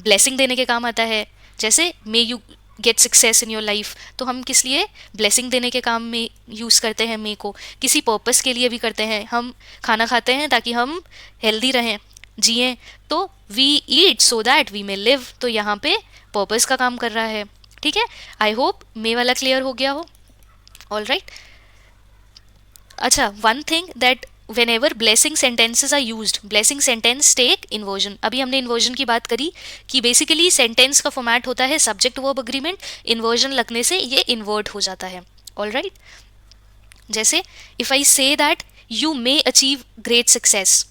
ब्लेसिंग देने के काम आता है. जैसे may you get success in your life, तो हम किस लिए, ब्लेसिंग देने के काम में यूज़ करते हैं मे को. किसी पर्पस के लिए भी करते हैं. हम खाना खाते हैं ताकि हम हेल्दी रहें, जिए, तो we eat so that we may live, तो यहाँ पे पर्पस का काम कर रहा है. ठीक है, आई होप मे वाला क्लियर हो गया हो. ऑलराइट, अच्छा, one thing that whenever blessing sentences are used, blessing sentence take inversion. अभी हमने इन्वर्जन की बात करी कि बेसिकली सेंटेंस का फॉर्मेट होता है सब्जेक्ट वर्ब अग्रीमेंट, इन्वर्जन लगने से ये इन्वर्ट हो जाता है. ऑलराइट, जैसे if I say that you may achieve great success,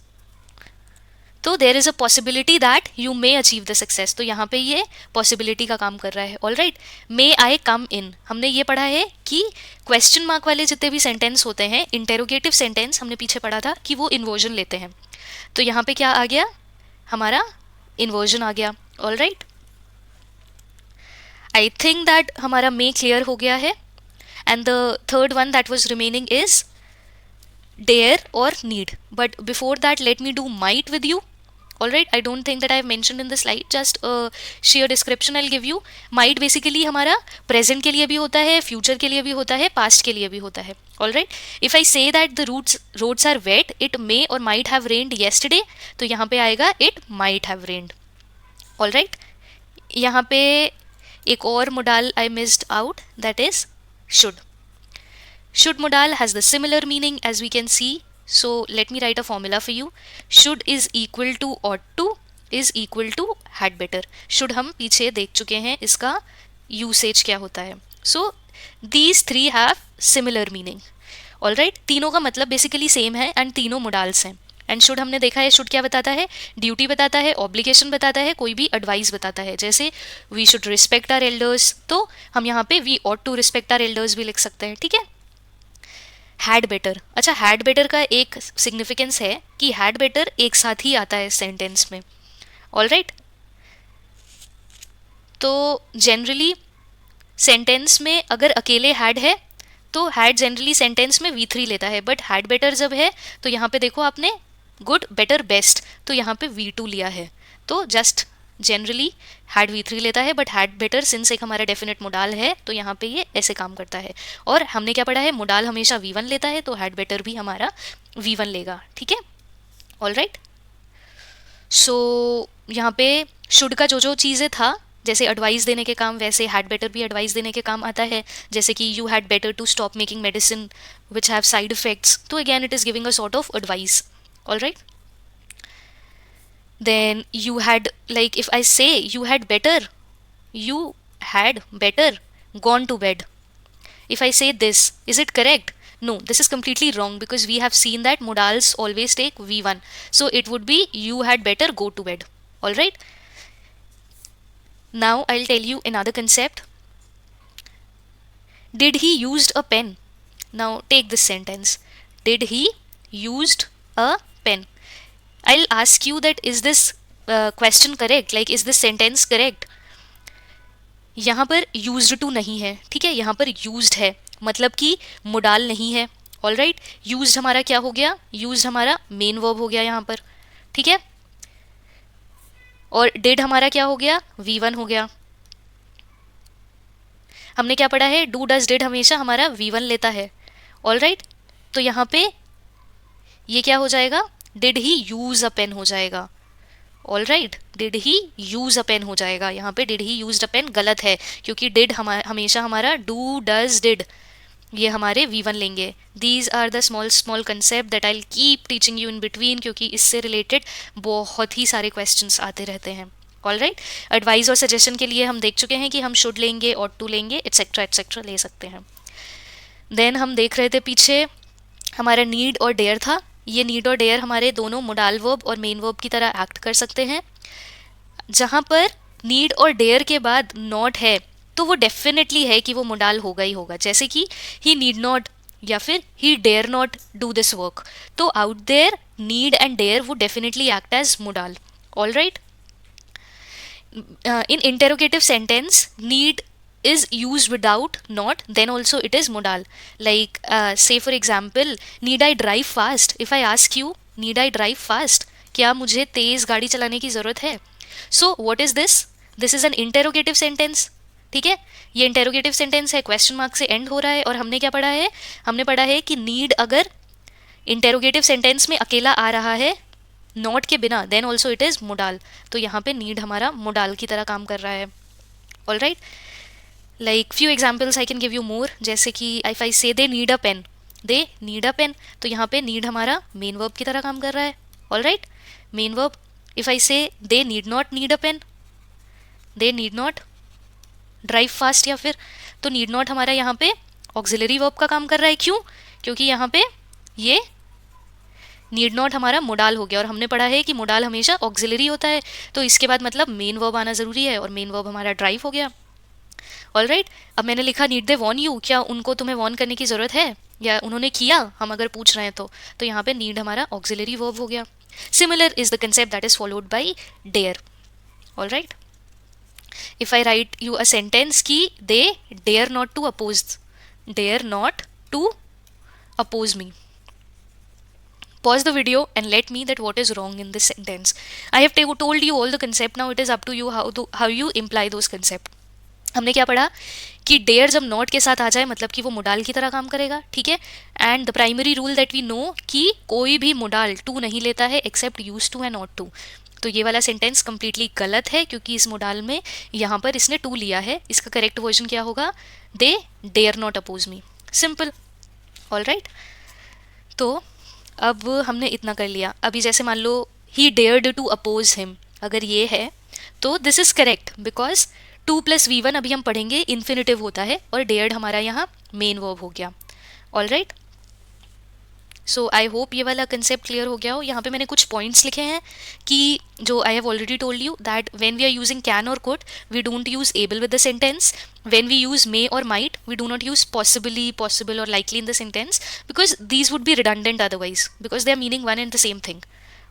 तो there is a possibility that you may achieve the success, तो यहाँ पे ये पॉसिबिलिटी का काम कर रहा है. ऑलराइट, मे आई कम इन, हमने ये पढ़ा है कि क्वेश्चन मार्क वाले जितने भी सेंटेंस होते हैं, इंटेरोगेटिव सेंटेंस, हमने पीछे पढ़ा था कि वो इन्वर्जन लेते हैं. तो यहाँ पे क्या आ गया, हमारा इन्वर्जन आ गया. ऑलराइट, आई थिंक दैट हमारा मे क्लियर हो गया है. And the third one that was remaining is dare और need. But before that let me do might with you. Alright, I don't think that I have mentioned in the slide, just a sheer description I'll give you. Might basically हमारा present के लिए भी होता है, future के लिए भी होता है, past के लिए भी होता है. Alright, if I say that the roads are wet, it may or might have rained yesterday, तो यहाँ पे आएगा it might have rained. Alright, यहाँ पे एक और modal I missed out, that is should. Should modal has the similar meaning as we can see. So let me write a formula for you. Should is equal to ought to is equal to had better. Should हम पीछे देख चुके हैं इसका usage क्या होता है. So these three have similar meaning. Alright, तीनों का मतलब basically same है and तीनों modals हैं. एंड शुड हमने देखा है, शुड क्या बताता है, ड्यूटी बताता है, ऑब्लिगेशन बताता है, कोई भी एडवाइस बताता है. जैसे we should respect our elders, तो हम यहाँ पे we ought to respect our elders भी लिख सकते हैं. ठीक है, हैड बेटर. अच्छा, हैड बेटर का एक सिग्निफिकेंस है कि हैड बेटर एक साथ ही आता है सेंटेंस में. ऑलराइट, तो जनरली सेंटेंस में अगर अकेले हैड है तो हैड जनरली सेंटेंस में V3 लेता है, बट हैड बेटर जब है तो यहाँ पे देखो आपने गुड, बेटर, बेस्ट, तो यहाँ पे V2 लिया है. तो जस्ट जनरली हैड V3 लेता है, बट हैड बेटर सिंस एक हमारा डेफिनेट मोडाल है तो यहाँ पे ये ऐसे काम करता है. और हमने क्या पढ़ा है, मोडाल हमेशा V1 लेता है, तो हैड बेटर भी हमारा V1 लेगा. ठीक है, ऑलराइट. सो यहाँ पे शुड का जो जो चीज़ें था, जैसे एडवाइस देने के काम, वैसे हैड बेटर भी एडवाइस देने के काम आता है. जैसे कि you had better to stop making medicine which have side effects, तो again it is giving a sort of advice. Alright, then you had, like if I say you had better gone to bed, if I say this, is it correct? No, this is completely wrong because we have seen that modals always take V1, so it would be you had better go to bed. All right, Now I'll tell you another concept. Did he used a pen? Now take this sentence. Did he used a pen? I'll ask you that is this question correct? Like is this sentence correct? यहाँ पर used to नहीं है, ठीक है, यहाँ पर used है, मतलब कि मोडाल नहीं है. ऑल राइट, यूज्ड हमारा क्या हो गया? यूज्ड हमारा मेन वर्ब हो गया यहाँ पर, ठीक है. और डिड हमारा क्या हो गया? V1 हो गया. हमने क्या पढ़ा है? डू डज डिड हमेशा हमारा V1 लेता है. ऑल राइट, तो यहाँ पे ये क्या हो जाएगा? Did he use a pen हो जाएगा. All right, did he use a pen हो जाएगा. यहाँ पे did he use a pen गलत है, क्योंकि डिड हमेशा हमारा डू डज डिड ये हमारे V1 लेंगे. These are the small small concept that I keep teaching you in between, क्योंकि इससे रिलेटेड बहुत ही सारे क्वेश्चंस आते रहते हैं. ऑल राइट, एडवाइस और सजेशन के लिए हम देख चुके हैं कि हम शुड लेंगे, ऑट टू लेंगे, एट्सेट्रा एट्सेट्रा ले सकते हैं. देन हम देख रहे थे पीछे हमारा नीड और डेयर था. ये नीड और डेयर हमारे दोनों मोडाल वर्ब और मेन वर्ब की तरह एक्ट कर सकते हैं. जहाँ पर नीड और डेयर के बाद नॉट है तो वो डेफिनेटली है कि वो मोडाल होगा ही होगा. जैसे कि ही नीड नॉट या फिर he dare not do this work, तो out there need and dare वो definitely act as modal. All right, in interrogative sentence need is used without not, then also it is modal. Like say for example, need I drive fast? If I ask you need I drive fast, क्या मुझे तेज गाड़ी चलाने की जरूरत है? So what is this? This is an interrogative sentence. ठीक है, ये इंटेरोगेटिव सेंटेंस है, क्वेश्चन मार्क से एंड हो रहा है. और हमने क्या पढ़ा है? हमने पढ़ा है कि नीड अगर इंटेरोगेटिव सेंटेंस में अकेला आ रहा है नॉट के बिना, then also it is modal. तो यहाँ पे नीड हमारा मोडाल की तरह काम कर रहा है. All right, like few examples I can give you more. जैसे कि if I say they need a pen, they need a pen, तो यहाँ पे नीड हमारा मेन वर्ब की तरह काम कर रहा है. All right, main verb. If I say they need not need a pen, they need not drive fast, या फिर तो नीड नॉट हमारा यहाँ पे ऑक्सिलरी वर्ब का काम कर रहा है. क्यों? क्योंकि यहाँ पे ये नीड नॉट हमारा मोडाल हो गया, और हमने पढ़ा है कि मोडाल हमेशा ऑक्सिलरी होता है, तो इसके बाद मतलब मेन वर्ब आना ज़रूरी है, और मेन वर्ब हमारा ड्राइव हो गया. ऑल राइट, अब मैंने लिखा नीड दे वॉर्न यू, क्या उनको तुम्हें वॉर्न करने की ज़रूरत है, या उन्होंने किया, हम अगर पूछ रहे हैं तो यहाँ पे नीड हमारा ऑक्सिलरी वर्ब हो गया. Similar is the concept that is followed by dare. All right, if I write you a sentence की they dare not to oppose, dare not to oppose me, pause the video and let me that what is wrong in this sentence. I have told you all the concept, now it is up to you how you imply those concept. हमने क्या पढ़ा कि dare जब not के साथ आ जाए मतलब कि वो मोडाल की तरह काम करेगा. ठीक है, and the primary rule that we know कि कोई भी मोडाल टू नहीं लेता है except use to and not to. तो ये वाला सेंटेंस कंप्लीटली गलत है, क्योंकि इस मोडाल में यहाँ पर इसने टू लिया है. इसका करेक्ट वर्जन क्या होगा? They dare not oppose me. Simple. All right, तो अब हमने इतना कर लिया. अभी जैसे मान लो he dared to oppose him, अगर ये है तो this is correct, because 2 + V1 अभी हम पढ़ेंगे इन्फिनिटिव होता है, और डेयर्ड हमारा यहाँ मेन वर्ब हो गया. All right, so I hope ये वाला कंसेप्ट क्लियर हो गया हो. यहाँ पे मैंने कुछ पॉइंट्स लिखे हैं कि जो I have already told you that when we are using can और could we don't use able with the sentence. When we use may or might, we do not use possibly, possible or likely in the sentence, because these would be redundant otherwise, because they are meaning one and the same thing.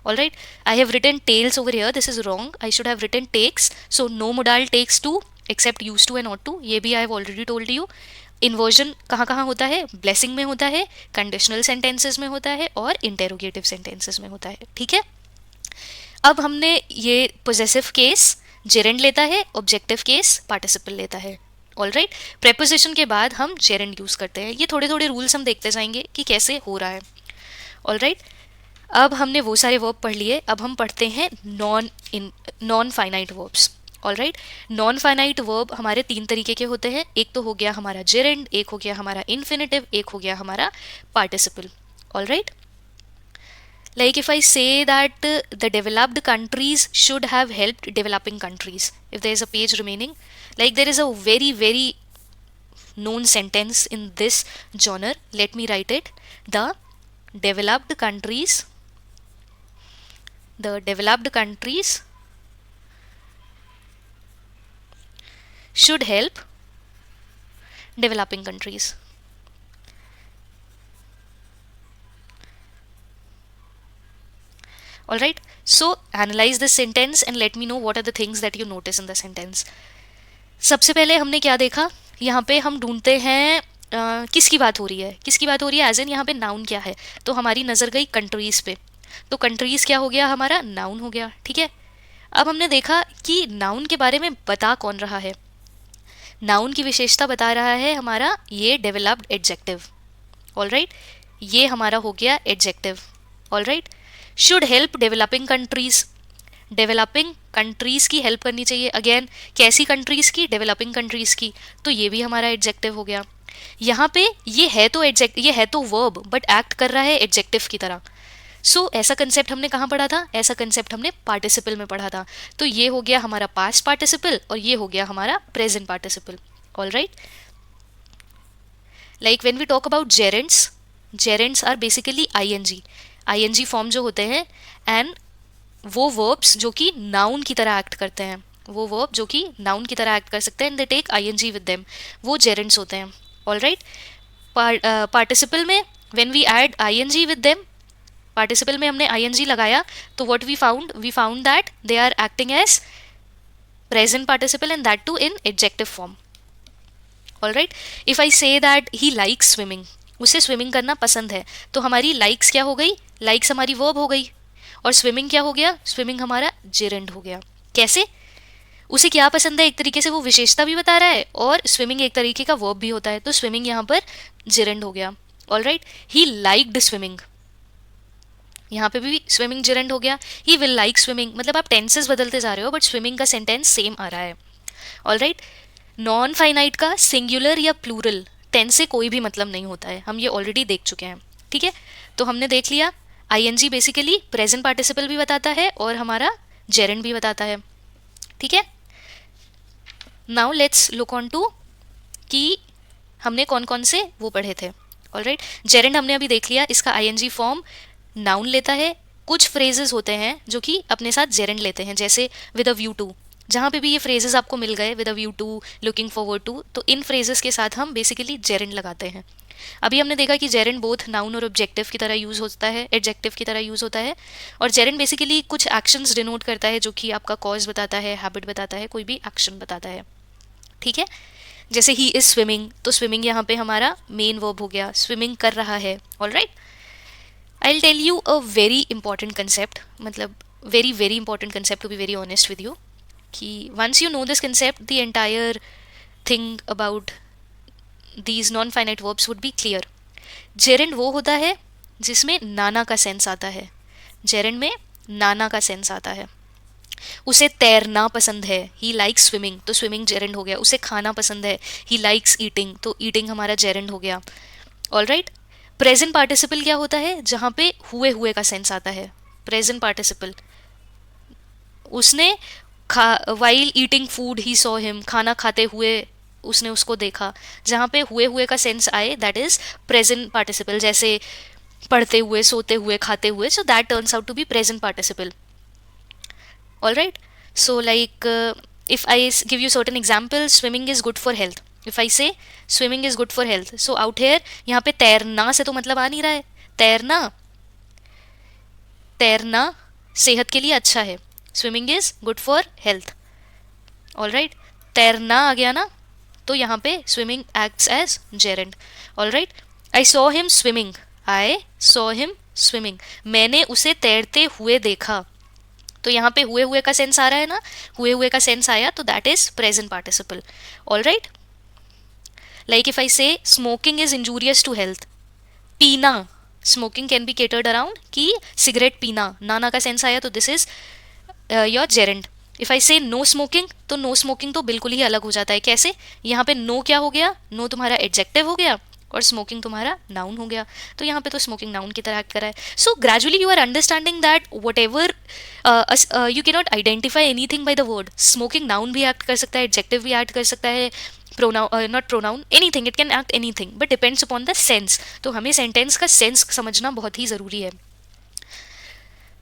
All right, I have written tails over here, this is wrong. I should have written takes. So no modal takes to except used to and ought to. ये भी I have already told you. Inversion कहाँ कहाँ होता है? blessing में होता है, conditional sentences में होता है, और interrogative sentences में होता है. ठीक है, अब हमने ये possessive case gerund लेता है, objective case participle लेता है. ऑल राइट, प्रेपोजिशन के बाद हम जेरेंड यूज़ करते हैं. ये थोड़े थोड़े रूल्स हम देखते जाएंगे कि कैसे हो रहा है. ऑल राइट, अब हमने वो सारे वर्ब पढ़ लिए. अब हम पढ़ते हैं non finite verbs. All right, non finite verb हमारे 3 तरीके के होते हैं. एक तो हो गया हमारा जेरेंड, एक हो गया हमारा इन्फिनिटिव, एक हो गया हमारा participle. All right, like if I say that the developed countries should have helped developing countries, if there is a page remaining, like there is a very very known sentence in this genre, let me write it. The developed countries, the developed countries should help developing countries. All right, so analyze this sentence and let me know what are the things that you notice in the sentence. सबसे पहले हमने क्या देखा, यहाँ पे हम ढूंढते हैं किसकी बात हो रही है, किसकी बात हो रही है, एज इन यहाँ पे नाउन क्या है. तो हमारी नज़र गई कंट्रीज पे, तो कंट्रीज क्या हो गया, हमारा नाउन हो गया. ठीक है, अब हमने देखा कि नाउन के बारे में बता कौन रहा है. नाउन की विशेषता बता रहा है हमारा ये डेवलप्ड एडजेक्टिव. ऑल राइट, ये हमारा हो गया adjective. All right, should help developing countries, developing countries की हेल्प करनी चाहिए. अगेन कैसी कंट्रीज की, डेवलपिंग कंट्रीज की, तो ये भी हमारा एडजेक्टिव हो गया. यहाँ पे ये है तो ये है तो वर्ब, बट एक्ट कर रहा है एडजेक्टिव की तरह. सो ऐसा कंसेप्ट हमने कहाँ पढ़ा था, ऐसा कंसेप्ट हमने पार्टिसिपल में पढ़ा था. तो ये हो गया हमारा पास्ट पार्टिसिपल और ये हो गया हमारा present participle. All right, like when we talk about gerunds, gerunds are basically ING form जो होते हैं, एंड वो वर्ब्स जो कि नाउन की तरह एक्ट करते हैं, वो वर्ब जो कि नाउन की तरह एक्ट कर सकते हैं and they take ING with them, वो जेरेंट्स होते हैं. ऑल राइट, पार्टिसिपल में when we add ING with them, participle में हमने आईएनजी लगाया तो what we found that they are acting as present participle and that too in adjective form. All right, if I say that he likes swimming, उसे swimming करना पसंद है, तो हमारी लाइक्स क्या हो गई, लाइक्स हमारी वर्ब हो गई, और स्विमिंग क्या हो गया, स्विमिंग हमारा जेरेंड हो गया. कैसे, उसे क्या पसंद है, एक तरीके से वो विशेषता भी बता रहा है और स्विमिंग एक तरीके का वर्ब भी होता है, तो स्विमिंग यहाँ पर जेरेंड हो गया. All right, he liked swimming, यहाँ पे भी स्विमिंग जेरेंड हो गया. ही विल लाइक स्विमिंग, मतलब आप टेंसेस बदलते जा रहे हो बट स्विमिंग का सेंटेंस सेम आ रहा है. ऑल राइट, नॉन फाइनाइट का सिंगुलर या प्लूरल टेंस से कोई भी मतलब नहीं होता है, हम ये ऑलरेडी देख चुके हैं. ठीक है, तो हमने देख लिया आईएनजी बेसिकली प्रेजेंट पार्टिसिपल भी बताता है और हमारा जेरेंड भी बताता है. ठीक है, now let's look on to कि हमने कौन कौन से वो पढ़े थे. ऑल राइट, जेरेंड हमने अभी देख लिया, इसका आईएनजी फॉर्म नाउन लेता है. कुछ फ्रेजेस होते हैं जो कि अपने साथ जेरेंड लेते हैं, जैसे विद अ व्यू टू, जहाँ पे भी ये फ्रेजेस आपको मिल गए, with a view to, looking forward to, तो इन फ्रेजेस के साथ हम बेसिकली जेरेंड लगाते हैं. अभी हमने देखा कि जेरेंड बोथ नाउन और ऑब्जेक्टिव की तरह यूज होता है, एडजेक्टिव की तरह यूज होता है, और जेरेंड बेसिकली कुछ एक्शंस डिनोट करता है जो कि आपका कॉज बताता है, हैबिट बताता है, कोई भी एक्शन बताता है. ठीक है, जैसे ही इज स्विमिंग, तो स्विमिंग यहाँ पे हमारा मेन वर्ब हो गया, स्विमिंग कर रहा है. All right, I'll tell you a very important concept, मतलब very important concept to be very honest with you, कि once you know this concept, the entire thing about these non-finite verbs would be clear. Gerund वो होता है जिसमें नाना का sense आता है, gerund में नाना का सेंस आता है. उसे तैरना पसंद है, ही लाइक्स स्विमिंग, तो स्विमिंग जेरेंड हो गया. उसे खाना पसंद है, ही लाइक्स ईटिंग, तो ईटिंग हमारा जेरेंड हो गया. ऑल राइट, प्रेजेंट पार्टिसिपल क्या होता है, जहाँ पे हुए का सेंस आता है. प्रेजेंट पार्टिसिपल, उसने while eating food he saw him, खाना खाते हुए उसने उसको देखा, जहाँ पे हुए का सेंस आए दैट इज प्रेजेंट पार्टिसिपल. जैसे पढ़ते हुए, सोते हुए, खाते हुए, so that turns out to be present participle. All right, so like if I give you certain example, swimming is good for health. If I say swimming is good for health, so out here यहाँ पे तैरना से तो मतलब आ नहीं रहा है. तैरना, तैरना सेहत के लिए अच्छा है, swimming is good for health. All right, तैरना आ गया ना, तो यहाँ पे swimming acts as gerund. All right, I saw him swimming, I saw him swimming, मैंने उसे तैरते हुए देखा, तो यहाँ पे हुए का सेंस आ रहा है ना, हुए का सेंस आया तो that is present participle. All right, like if I say smoking is injurious to health, पीना, smoking can be catered around कि सिगरेट पीना, नाना का सेंस आया तो this is your gerund. If I से नो स्मोकिंग, तो नो स्मोकिंग तो बिल्कुल ही अलग हो जाता है. कैसे, यहाँ पे नो क्या हो गया, नो तुम्हारा एडजेक्टिव हो गया और स्मोकिंग तुम्हारा नाउन हो गया, तो यहाँ पे तो स्मोकिंग नाउन की तरह एक्ट करा है. So gradually you are understanding that whatever you can not identify anything by the word. Smoking noun भी एक्ट कर सकता है, एडजेक्टिव भी एक्ट कर सकता है, not pronoun, anything, it can act anything, but depends upon the sense. तो हमें सेंटेंस का सेंस समझना बहुत ही ज़रूरी है.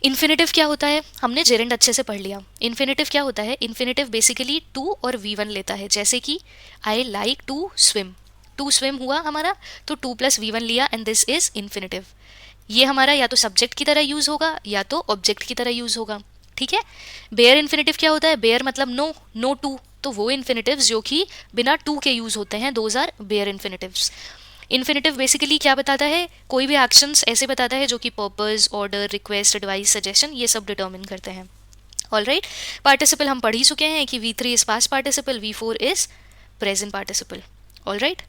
इन्फिनेटिव क्या होता है, हमने जेरेंड अच्छे से पढ़ लिया। इन्फिनेटिव क्या होता है, इन्फिनेटिव बेसिकली टू और वी1 लेता है। जैसे कि I like to swim, to swim हुआ हमारा, तो टू प्लस वी1 लिया एंड दिस इज इन्फिनेटिव। ये हमारा या तो सब्जेक्ट की तरह यूज होगा या तो ऑब्जेक्ट की तरह यूज होगा, ठीक है। बेयर इन्फिनेटिव क्या होता है, बेयर मतलब नो, नो टू, तो वो इन्फिनेटिव्स जो कि बिना टू के यूज होते हैं, those are bare infinitives. Infinitive basically क्या बताता है, कोई भी एक्शंस ऐसे बताता है जो कि purpose, order, request, advice, suggestion ये सब डिटर्मिन करते हैं। ऑल राइट, पार्टिसिपल हम पढ़ ही चुके हैं कि V3 is past participle, V4 is present participle. All right,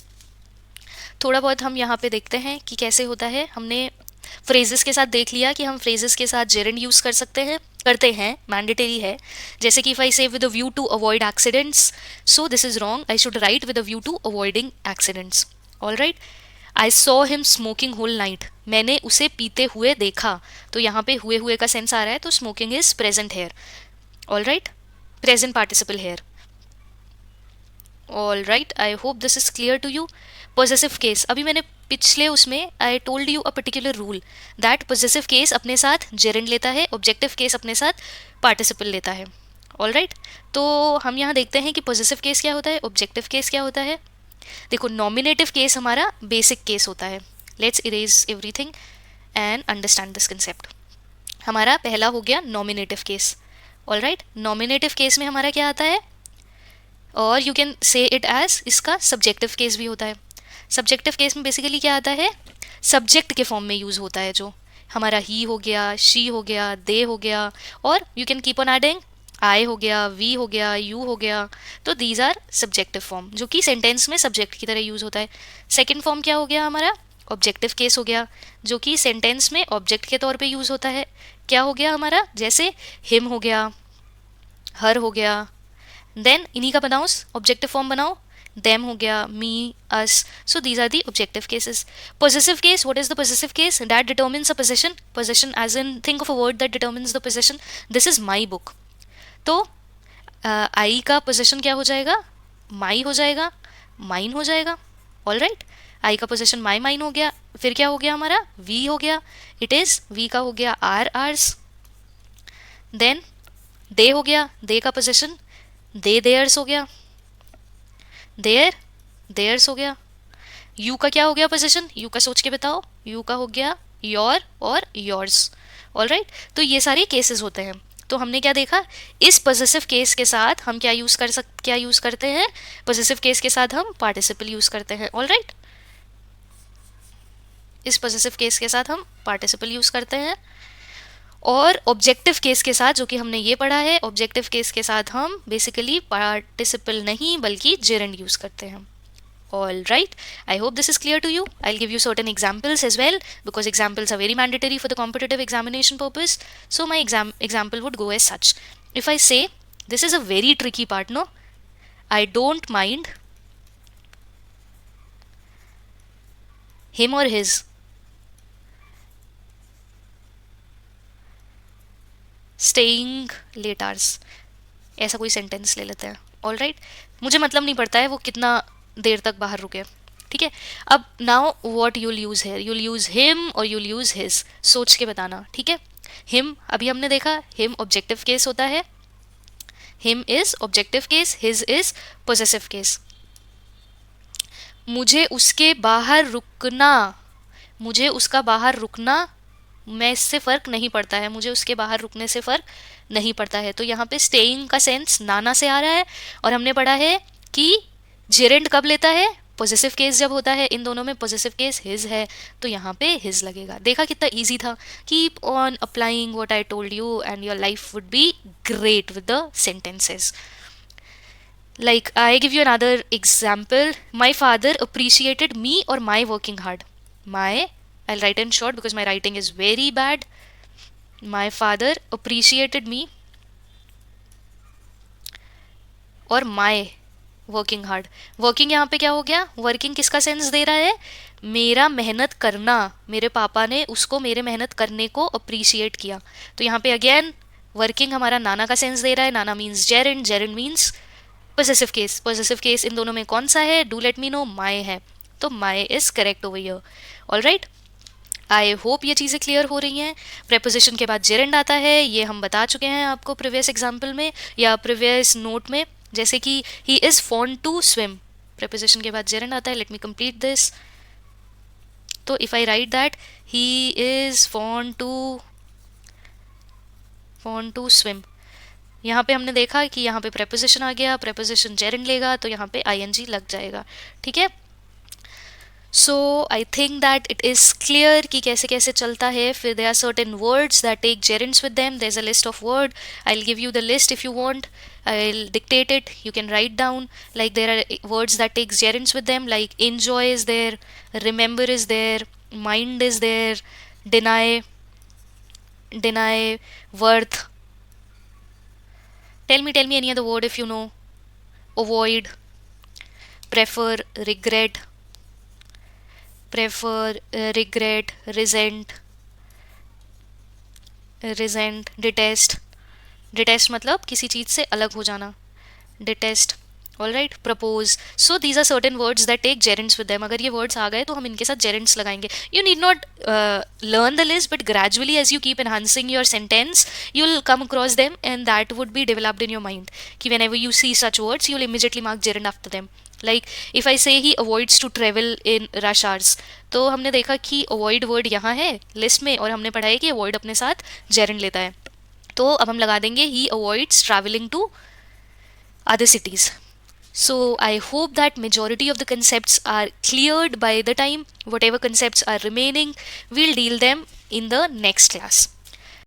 थोड़ा बहुत हम यहाँ पे देखते हैं कि कैसे होता है। हमने फ्रेजेस के साथ देख लिया कि हम फ्रेजेस के साथ जेरेंड यूज कर सकते हैं, करते हैं, मैंडेटरी है। जैसे कि if I say with a view to avoid accidents, so this is wrong, I should write with a view to avoiding accidents. All right, I saw him smoking whole night, मैंने उसे पीते हुए देखा, तो यहाँ पे हुए हुए का सेंस आ रहा है, तो smoking is present here. All right, present participle here. All right, I hope this is clear to you. Possessive case, अभी मैंने पिछले उसमें I told you a particular rule that possessive case अपने साथ जेरेंड लेता है, ऑब्जेक्टिव केस अपने साथ पार्टिसिपल लेता है। ऑल राइट, तो हम यहाँ देखते हैं कि पॉजेसिव केस क्या होता है, ऑब्जेक्टिव केस क्या होता है। देखो, नॉमिनेटिव केस हमारा बेसिक केस होता है। Let's erase everything and understand this concept. हमारा पहला हो गया nominative case. All right, nominative case में हमारा क्या आता है, और you can say it as इसका सब्जेक्टिव केस भी होता है। सब्जेक्टिव केस में बेसिकली क्या आता है, सब्जेक्ट के फॉर्म में यूज होता है, जो हमारा ही हो गया, शी हो गया, दे हो गया, और you can keep on adding, I हो गया, वी हो गया, यू हो गया, तो दीज आर सब्जेक्टिव फॉर्म जो कि सेंटेंस में सब्जेक्ट की तरह यूज होता है। सेकेंड फॉर्म क्या हो गया हमारा, ऑब्जेक्टिव केस हो गया, जो कि सेंटेंस में ऑब्जेक्ट के तौर पे यूज होता है। क्या हो गया हमारा, जैसे हिम हो गया, हर हो गया, देन इन्हीं का बनाओ ऑब्जेक्टिव फॉर्म बनाओ, देम हो गया, me, us, so these are the objective cases. Possessive case, what is the possessive case, that determines a possession, possession as in think of a word that determines the possession, this is my book, तो I का possession क्या हो जाएगा, माई हो जाएगा, mine हो जाएगा। All right, आई का पोजेशन माई माइन हो गया, फिर क्या हो गया हमारा, वी हो गया, इट इज, वी का हो गया आर आर्स, देन दे हो गया, दे का पोजेशन दे देयर्स हो गया, देयर देयर्स हो गया। यू का क्या हो गया पोजीशन, यू का सोच के बताओ, यू का हो गया योर और योर्स। ऑल राइट, तो ये सारे केसेस होते हैं। तो हमने क्या देखा, इस पॉजेसिव केस के साथ हम क्या यूज करते हैं, पॉजेसिव केस के साथ हम पार्टिसिपल यूज करते हैं। ऑल राइट, इस पॉजेसिव केस के साथ हम पार्टिसिपल यूज करते हैं, और ऑब्जेक्टिव केस के साथ, जो कि हमने ये पढ़ा है, ऑब्जेक्टिव केस के साथ हम बेसिकली पार्टिसिपल नहीं बल्कि जेरेंड यूज करते हैं। All right, I hope this is clear to you. I'll give you certain examples as well, because examples are very mandatory for the competitive examination purpose. So my example would go as such. If I say, this is a very tricky part, no? I don't mind him or his staying late hours. ऐसा कोई sentence ले लेते हैं। All right, मुझे मतलब नहीं पड़ता है वो कितना देर तक बाहर रुके, ठीक है। अब now what you'll use hair, you'll use him और यूल यूज हिज, सोच के बताना, ठीक है। हिम अभी हमने देखा, हिम ऑब्जेक्टिव केस होता है, him is objective case, his is possessive case. मुझे उसके बाहर रुकना, मुझे उसका बाहर रुकना, मैं इससे फ़र्क नहीं पड़ता है, मुझे उसके बाहर रुकने से फ़र्क नहीं पड़ता है। तो यहाँ पे स्टेइंग का सेंस नाना से आ रहा है, और हमने पढ़ा है कि जेरेंड कब लेता है, पॉजेसिव केस जब होता है। इन दोनों में पॉजेसिव केस हिज है, तो यहाँ पे हिज लगेगा। देखा कितना इजी था। Keep on applying what I told you and your life would be great with the sentences. Like, I give you another example. My father appreciated me or my working hard. I'll write in short because my writing is very bad. My father appreciated me or my working hard. Working यहाँ पे क्या हो गया, working किसका sense they रहा है, मेरा मेहनत करना, मेरे पापा ने उसको मेरे मेहनत करने को अप्रिशिएट किया। तो यहाँ पे अगेन वर्किंग हमारा नाना का सेंस दे रहा है, नाना means gerund, gerund means possessive case. Possessive case in दोनों में कौन सा है, do let me know, my है, तो my is correct over here. All right, I hope ये चीज़ें क्लियर हो रही हैं. प्रेपोजिशन के बाद जेरेंड आता है, ये हम बता चुके हैं आपको प्रीवियस एग्जाम्पल में या प्रीवियस नोट में, जैसे कि he is fond to swim. Preposition के बाद जेरेंड आता है. Let me complete this. तो if I write that he is fond to swim, यहाँ पे हमने देखा कि यहाँ पे प्रेपोजिशन आ गया, प्रेपोजिशन जेरेंड लेगा तो यहाँ पे आईएनजी लग जाएगा. ठीक है. So I think that it is clear कि कैसे कैसे चलता है. फिर there are certain words that take gerunds with them. There is a list of word. I will give you the list if you want. I'll dictate it. You can write down. Like there are words that take gerunds with them. Like enjoy is there, remember is there, mind is there, deny, worth. Tell me any other word if you know. Avoid, prefer, regret, resent, detest. Detest मतलब किसी चीज़ से अलग हो जाना. Detest. All right. Propose. So these are certain words that take gerunds with them. अगर ये words आ गए तो हम इनके साथ जेरेंट्स लगाएंगे. You need not learn the list, but gradually as you keep enhancing your sentence you will come across them and that would be developed in your mind कि whenever you see such words you will immediately mark gerund after them. Like if I say he avoids to travel in rush hours, तो हमने देखा कि avoid word यहाँ है list में और हमने पढ़ा है कि अवॉइड अपने साथ जेरेंट लेता है. तो अब हम लगा देंगे he avoids traveling to other cities. So I hope that majority of the concepts are cleared by the time. Whatever concepts are remaining, we'll deal them in the next class.